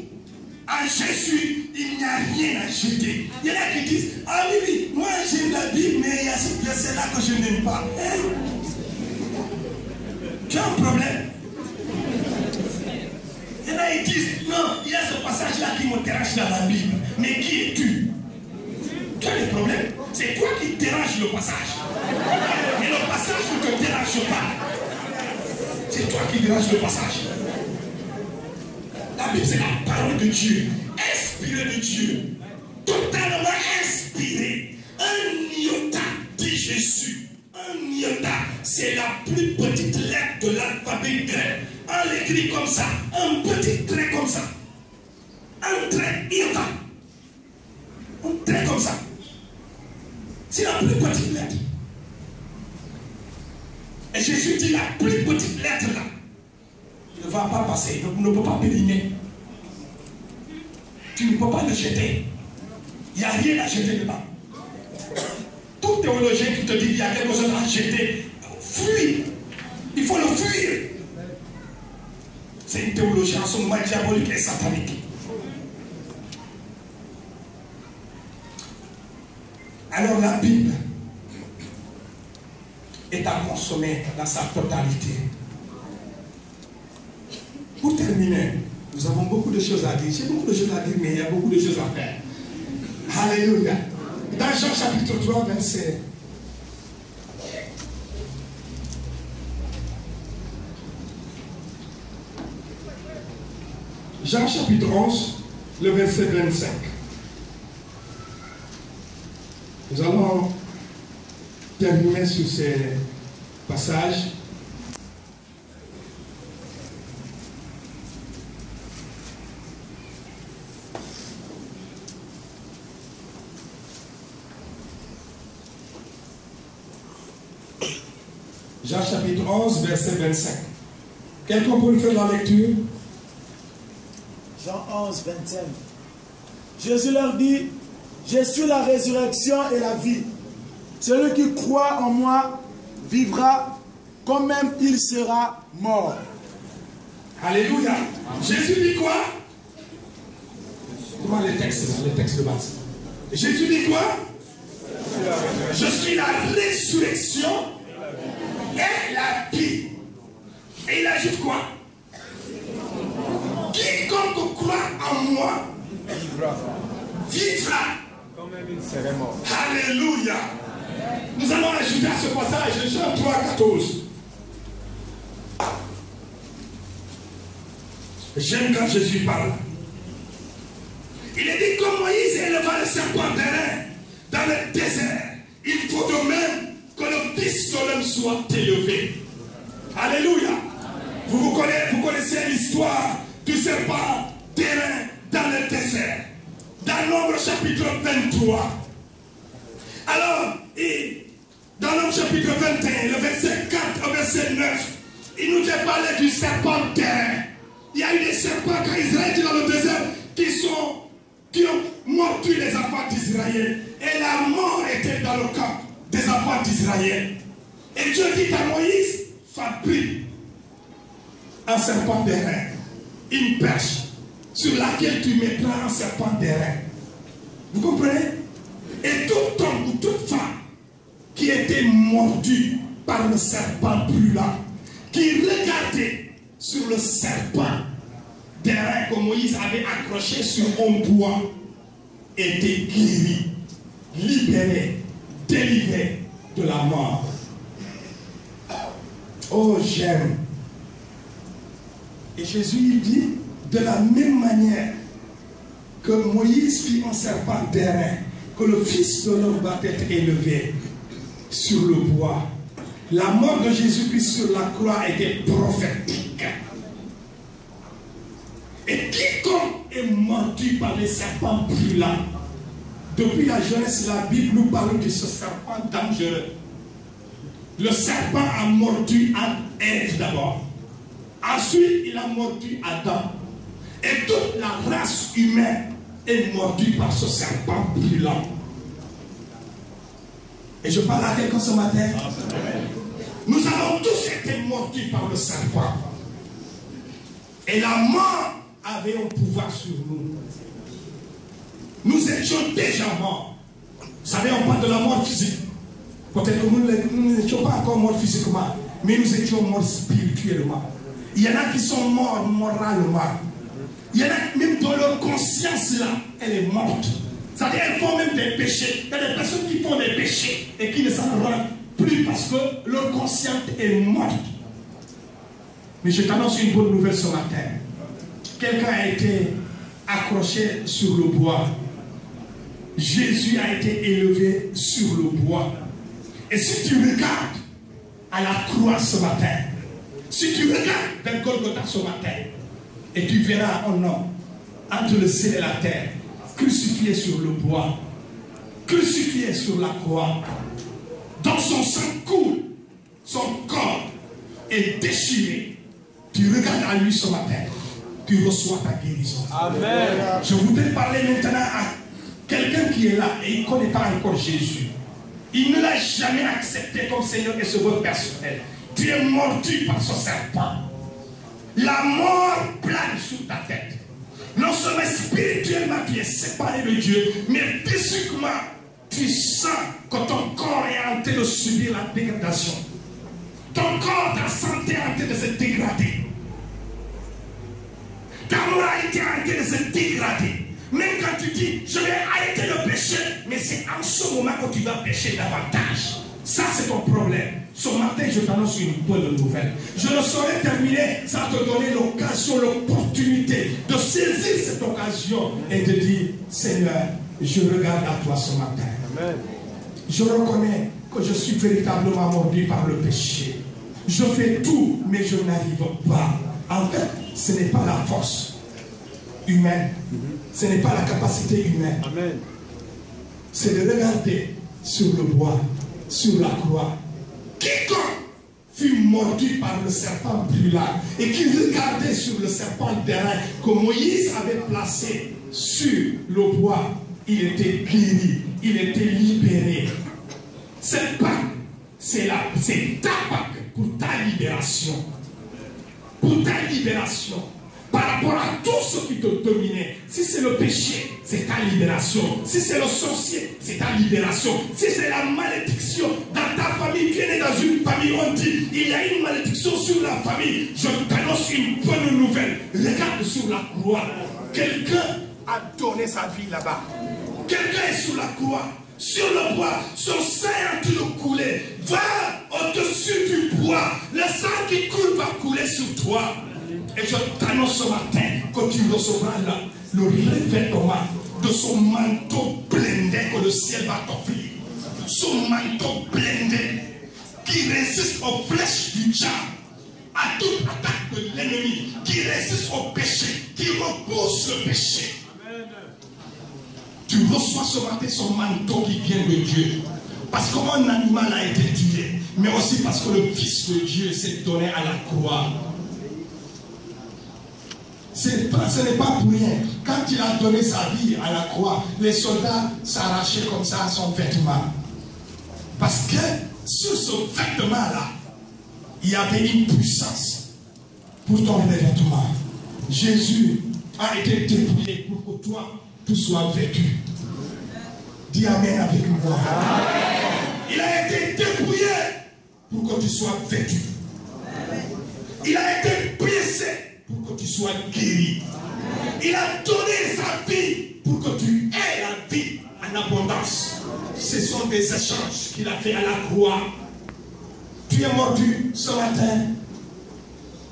En Jésus, il n'y a rien à jeter. Il y en a qui disent, ah oui, moi j'aime la Bible, mais il y a ce verset-là que je n'aime pas. Tu as un problème? Il y en a qui disent, non, il y a ce passage-là qui me dérange dans la Bible. Mais qui es-tu? Tu as des problèmes? C'est toi qui dérange le passage. Mais le passage ne te dérange pas. C'est toi qui dérange le passage. La Bible, c'est la parole de Dieu. Inspirée de Dieu. Totalement inspirée. Un iota, dit Jésus. Un iota, c'est la plus petite lettre de l'alphabet grec. On l'écrit comme ça, un petit trait comme ça. Un trait, iota. Un trait comme ça. C'est la plus petite lettre. Et Jésus dit la plus petite lettre là ne va pas passer, ne peut pas périner. Tu ne peux pas le jeter. Il n'y a rien à jeter dedans. Tout théologien qui te dit qu'il y a quelque chose à jeter, fuis. Il faut le fuir. C'est une théologie en son moment diabolique et satanique. Alors la Bible est à consommer dans sa totalité. Pour terminer, nous avons beaucoup de choses à dire. J'ai beaucoup de choses à dire, mais il y a beaucoup de choses à faire. Alléluia. Dans Jean chapitre 3, verset. Jean chapitre 11, le verset 25. Nous allons terminer sur ces passages. Jean chapitre 11, verset 25. Quelqu'un peut faire la lecture? Jean 11, 25. Jésus leur dit, je suis la résurrection et la vie. Celui qui croit en moi vivra, quand même il sera mort. Alléluia. Jésus dit quoi? Comment les textes de base? Jésus dit quoi? Je suis la résurrection et la vie. Et il ajoute quoi? Quiconque croit en moi vivra. Quand même il serait mort. Alléluia. Nous allons ajouter à ce passage Jean 3, 14. J'aime quand Jésus parle. Il est dit que Moïse éleva le serpent d'airain dans le désert. Il faut de même que le Fils de l'homme soit élevé. Alléluia. Vous connaissez l'histoire du serpent d'airain dans le désert. Dans Nombre chapitre 23. Alors, dans Nombre chapitre 21, le verset 4 au verset 9, il nous a parlé du serpent d'airain. Il y a eu des serpents quand Israël était dans le désert qui ont mordu les enfants d'Israël. Et la mort était dans le camp des enfants d'Israël. Et Dieu dit à Moïse, fabrique un serpent d'airain, une perche sur laquelle tu mettras un serpent d'airain. Vous comprenez? Et tout homme ou toute femme qui était mordu par le serpent brûlant, qui regardait sur le serpent d'airain que Moïse avait accroché sur un bois, était guéri, libéré, délivré de la mort. Oh, j'aime. Et Jésus, il dit, de la même manière que Moïse fit un serpent d'airain, que le Fils de l'homme va être élevé sur le bois. La mort de Jésus-Christ sur la croix était prophétique. Et quiconque est mordu par les serpents brûlants, depuis la jeunesse, la Bible nous parle de ce serpent dangereux. Le serpent a mordu Ève d'abord. Ensuite, il a mordu Adam. Et toute la race humaine est mordue par ce serpent brûlant. Et je parle à quelqu'un ce matin. Nous avons tous été mordus par le serpent. Et la mort avait un pouvoir sur nous. Nous étions déjà morts. Vous savez, on parle de la mort physique. Peut-être que nous n'étions pas encore morts physiquement, mais nous étions morts spirituellement. Il y en a qui sont morts moralement. Il y en a même dans leur conscience là, elle est morte. C'est-à-dire elles font même des péchés. Il y a des personnes qui font des péchés et qui ne s'en rendent plus parce que leur conscience est morte. Mais je t'annonce une bonne nouvelle ce matin. Quelqu'un a été accroché sur le bois. Jésus a été élevé sur le bois. Et si tu regardes à la croix ce matin, si tu regardes vers Golgotha ce matin, et tu verras un homme entre le ciel et la terre, crucifié sur le bois, crucifié sur la croix, dont son sang coule, son corps est déchiré. Tu regardes à lui ce matin, tu reçois ta guérison. Amen. Je voudrais parler maintenant à quelqu'un qui est là et il ne connaît pas encore Jésus. Il ne l'a jamais accepté comme Seigneur et Sauveur personnel. Tu es mordu par ce serpent. La mort plane sur ta tête. Non seulement spirituellement tu es séparé de Dieu, mais physiquement tu sens que ton corps est en train de subir la dégradation. Ton corps, ta santé est en train de se dégrader. Ta moralité est en train de se dégrader. Même quand tu dis, je vais arrêter le péché, mais c'est en ce moment que tu vas pécher davantage. Ça, c'est ton problème. Ce matin, je t'annonce une bonne nouvelle. Je ne saurais terminer sans te donner l'occasion, l'opportunité de saisir cette occasion et de dire, Seigneur, je regarde à toi ce matin. Amen. Je reconnais que je suis véritablement mordu par le péché. Je fais tout, mais je n'arrive pas. En fait, ce n'est pas la force humaine. Ce n'est pas la capacité humaine. Amen. C'est de regarder sur le bois, sur la croix. Quiconque fut mordu par le serpent brûlant et qui regardait sur le serpent d'airain que Moïse avait placé sur le bois, il était guéri, il était libéré. Cette Pâque, c'est ta Pâque pour ta libération. Pour ta libération. Par rapport à tout ce qui te dominait. Si c'est le péché, c'est ta libération. Si c'est le sorcier, c'est ta libération. Si c'est la malédiction dans ta famille, tu es né dans une famille, on dit, il y a une malédiction sur la famille. Je t'annonce une bonne nouvelle. Regarde sur la croix. Quelqu'un a donné sa vie là-bas. Quelqu'un est sur la croix. Sur le bois, son sang est en train de couler. Va au-dessus du bois. Le sang qui coule va couler sur toi. Et je t'annonce ce matin que tu recevras le revêtement de son manteau blindé que le ciel va t'offrir. Son manteau blindé qui résiste aux flèches du diable, à toute attaque de l'ennemi, qui résiste au péché, qui repousse le péché. Tu reçois ce matin son manteau qui vient de Dieu. Parce que mon animal a été tué, mais aussi parce que le Fils de Dieu s'est donné à la croix. Ce n'est pas pour rien. Quand il a donné sa vie à la croix, les soldats s'arrachaient comme ça à son vêtement. Parce que sur ce vêtement-là, il y avait une puissance pour ton revêtement. Jésus a été dépouillé pour que toi, tu sois vêtu. Dis Amen avec moi. Il a été dépouillé pour que tu sois vêtu. Il a été blessé pour que tu sois guéri. Il a donné sa vie pour que tu aies la vie en abondance. Ce sont des échanges qu'il a fait à la croix. Tu es mordu ce matin.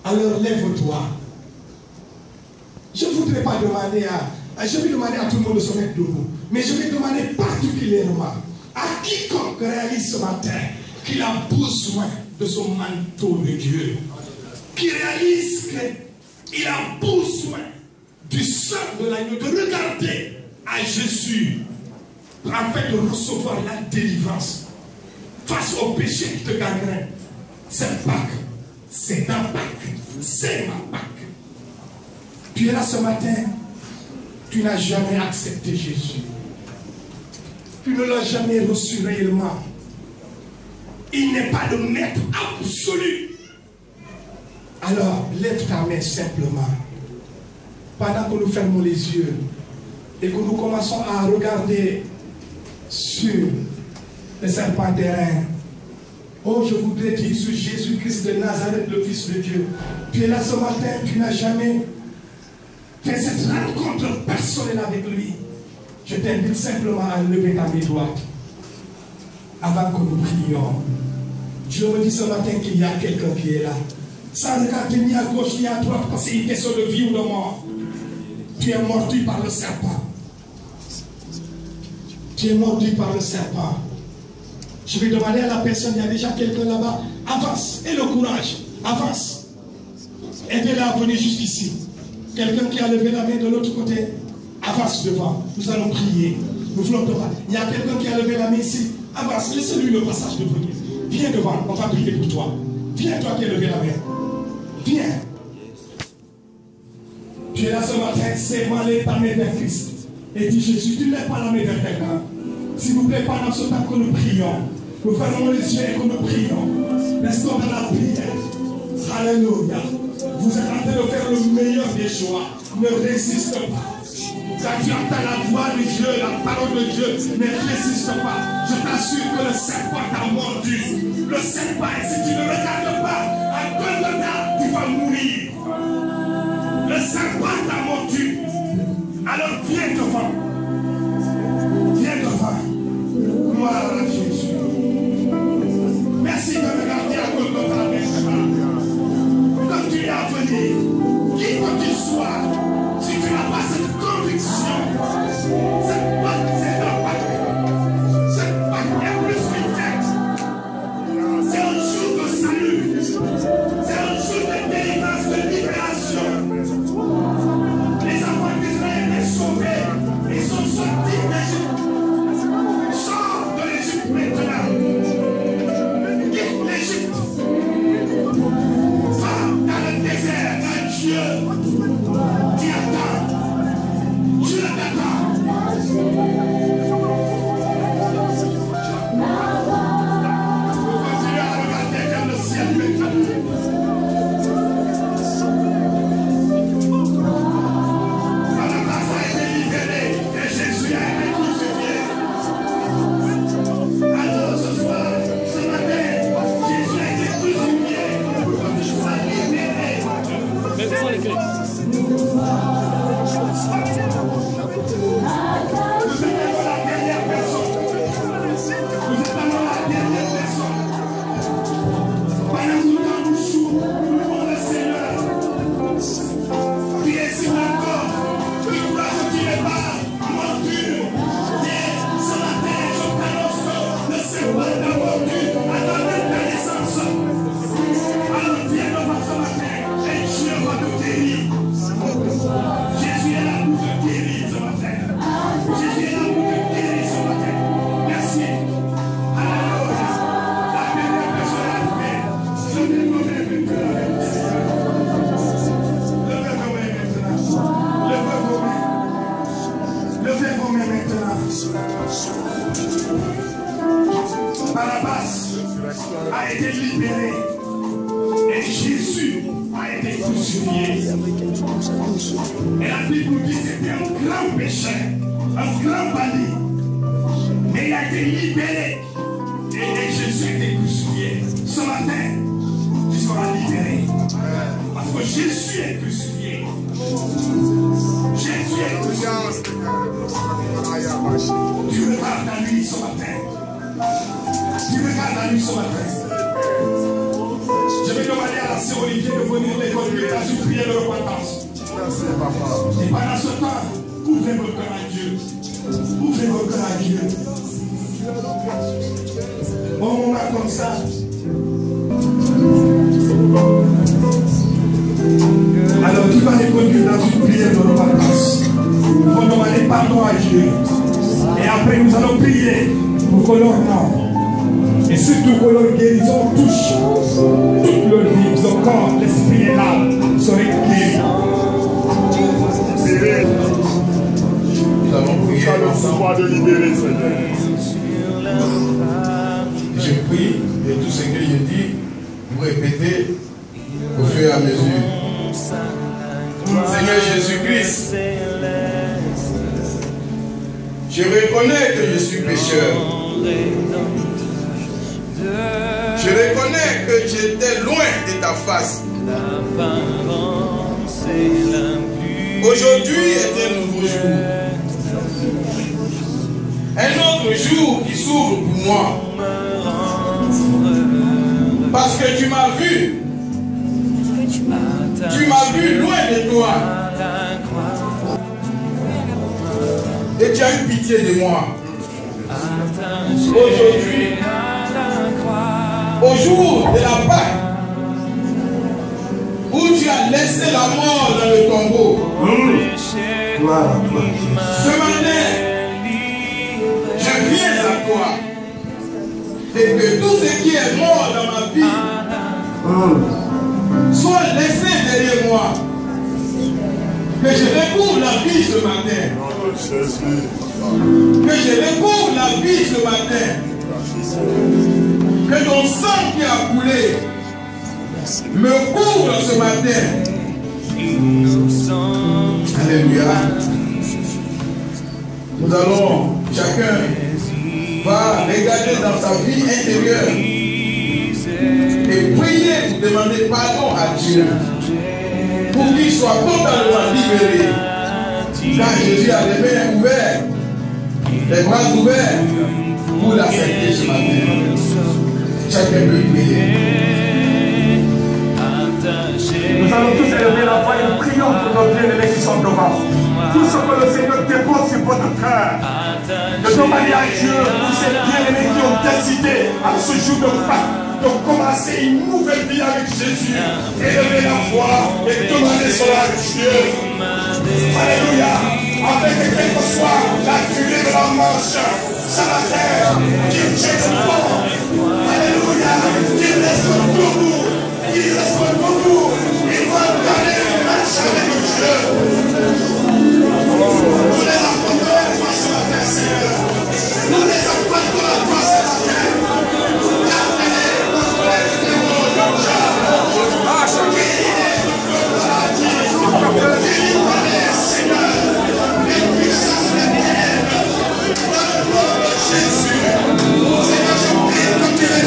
Alors lève-toi. Je ne voudrais pas demander je vais demander à tout le monde de se mettre debout. Mais je vais demander particulièrement à quiconque réalise ce matin qu'il a besoin de son manteau de Dieu. Qui réalise qu'il a besoin du sang de l'agneau, de regarder à Jésus afin de recevoir la délivrance face au péché qui te gagnerait. Cette Pâque, c'est ta Pâque, c'est ma Pâque. Tu es là ce matin, tu n'as jamais accepté Jésus. Tu ne l'as jamais reçu réellement. Il n'est pas le maître absolu. Alors, lève ta main simplement. Pendant que nous fermons les yeux et que nous commençons à regarder sur le serpent d'airain. Oh, je voudrais dire sur Jésus-Christ de Nazareth, le Fils de Dieu. Tu es là ce matin, tu n'as jamais fait cette rencontre personnelle avec lui. Je t'invite simplement à lever ta main droite avant que nous prions. Dieu me dit ce matin qu'il y a quelqu'un qui est là. Sans regarder ni à gauche ni à droite, parce que c'est une question de vie ou de mort. Tu es mordu par le serpent. Tu es mordu par le serpent. Je vais demander à la personne, il y a déjà quelqu'un là-bas. Avance, aie le courage, avance. Aidez-la à venir jusqu'ici. Quelqu'un qui a levé la main de l'autre côté, avance devant. Nous allons prier. Nous voulons devant. Il y a quelqu'un qui a levé la main ici. Avance, laissez-lui le passage de venir. Viens devant, on va prier pour toi. Viens toi qui as levé la main. Viens. Tu es là ce matin, serre-moi ta main vers Christ. Et dis Jésus, tu ne lèves pas la main vers quelqu'un. S'il vous plaît, pendant ce temps que nous prions, nous fermons les yeux et que nous prions. Restons dans la prière. Alléluia. Vous êtes en train de faire le meilleur des choix. Ne résiste pas. Quand tu entends la voix de Dieu, la parole de Dieu, ne résiste pas. Je t'assure que le serpent t'a mordu. Le serpent, et si tu ne regardes pas, à Golgotha, tu vas mourir. Le serpent t'a mordu. Alors viens devant. Viens devant. Gloire à Jésus. Merci de regarder à Golgotha maintenant. Comme tu es à venir, qui que tu sois, si tu n'as pas cette conviction, cette Pâque, c'est un Pâque. Cette Pâque est plus qu'une fête. C'est un jour de salut. C'est un jour de délivrance, de libération. Les enfants d'Israël étaient sauvés. Ils sont sortis d'Égypte. Sors de l'Égypte. libéré. Et Jésus a été crucifié. Et la Bible nous dit que c'était un grand pécheur, un grand bandit. Mais il a été libéré. Et Jésus a été crucifié. Ce matin, tu seras libéré. Parce que Jésus est crucifié. Jésus est crucifié. Tu regardes la nuit ce matin. Tu regardes la nuit ce matin. Je vais demander à la sœur Olivier de venir l'écouter dans une prière de repentance. Et pendant ce temps, ouvrez vos cœurs à Dieu. Ouvrez vos cœurs à Dieu. Au moment comme ça, alors qui va les conduire dans une prière de repentance? Nous allons demander pardon à Dieu. Et après nous allons prier pour que leur nom et surtout que leur guérison touche toute leur vie, leur corps, l'esprit et l'âme seraient guéris. Nous allons prier ensemble. de libérer, Seigneur. Je prie et tout ce que je dis, vous répétez au fur et à mesure. Seigneur Jésus-Christ, je reconnais que je suis pécheur. Je reconnais que j'étais loin de ta face. Aujourd'hui est un nouveau jour. Un autre jour qui s'ouvre pour moi. Parce que tu m'as vu. Tu m'as vu loin de toi. Et tu as eu pitié de moi. Aujourd'hui, au jour de la Pâque, où tu as laissé la mort dans le tombeau, ce matin, je viens à toi. Et que tout ce qui est mort dans ma vie soit laissé derrière moi. Que je découvre la vie ce matin. Que je découvre la vie ce matin. Que ton sang qui a coulé me couvre ce matin. Alléluia. Nous allons, chacun va regarder dans sa vie intérieure et prier pour demander pardon à Dieu pour qu'il soit totalement libéré. Car Jésus a les mains ouvertes, les bras ouverts pour l'accepter ce matin. Chacun peut prier. Nous allons tous élever la voix et prions pour nos bien-aimés qui sont devant. Tout ce que le Seigneur dépose sur votre cœur. De demander à Dieu pour ces bien-aimés qui ont décidé à ce jour de Pâques de commencer une nouvelle vie avec Jésus. Élevez la voix et demandez cela à Dieu. Alléluia. Afin que quelle que soit la durée de la marche sur la terre, qu'il tienne bon. Alléluia. Qu'il reste debout. Qu'il reste debout. Il va garder une marche avec Dieu. Nous les apportons à toi sur la terre, Seigneur. Nous les apportons à toi sur la terre. Jésus, Seigneur, je prie comme tu l'as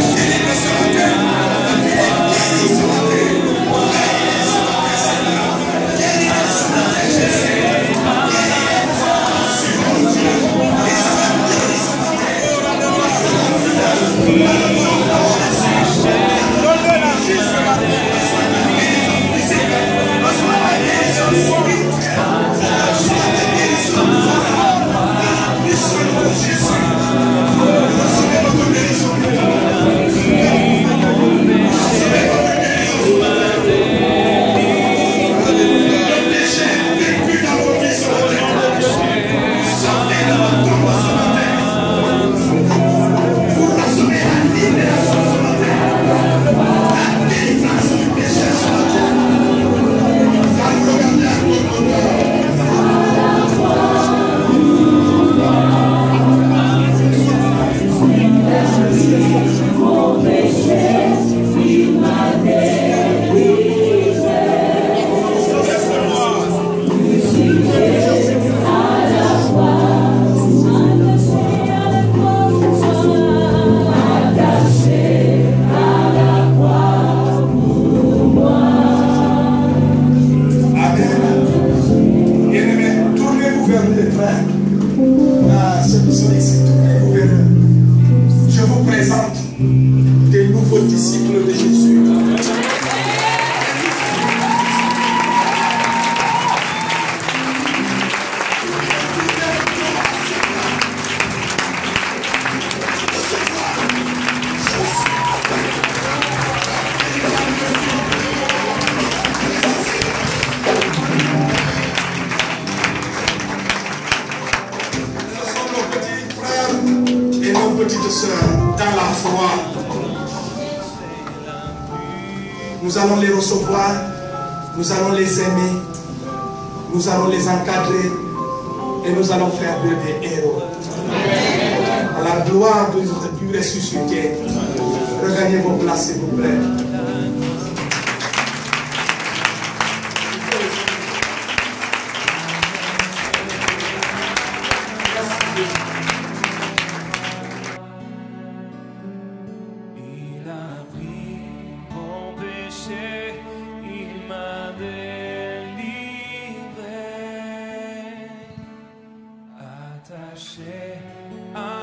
Nous allons les recevoir, nous allons les aimer, nous allons les encadrer et nous allons faire d'eux des héros. À la gloire du ressuscité, regagnez vos places s'il vous plaît. Attaché à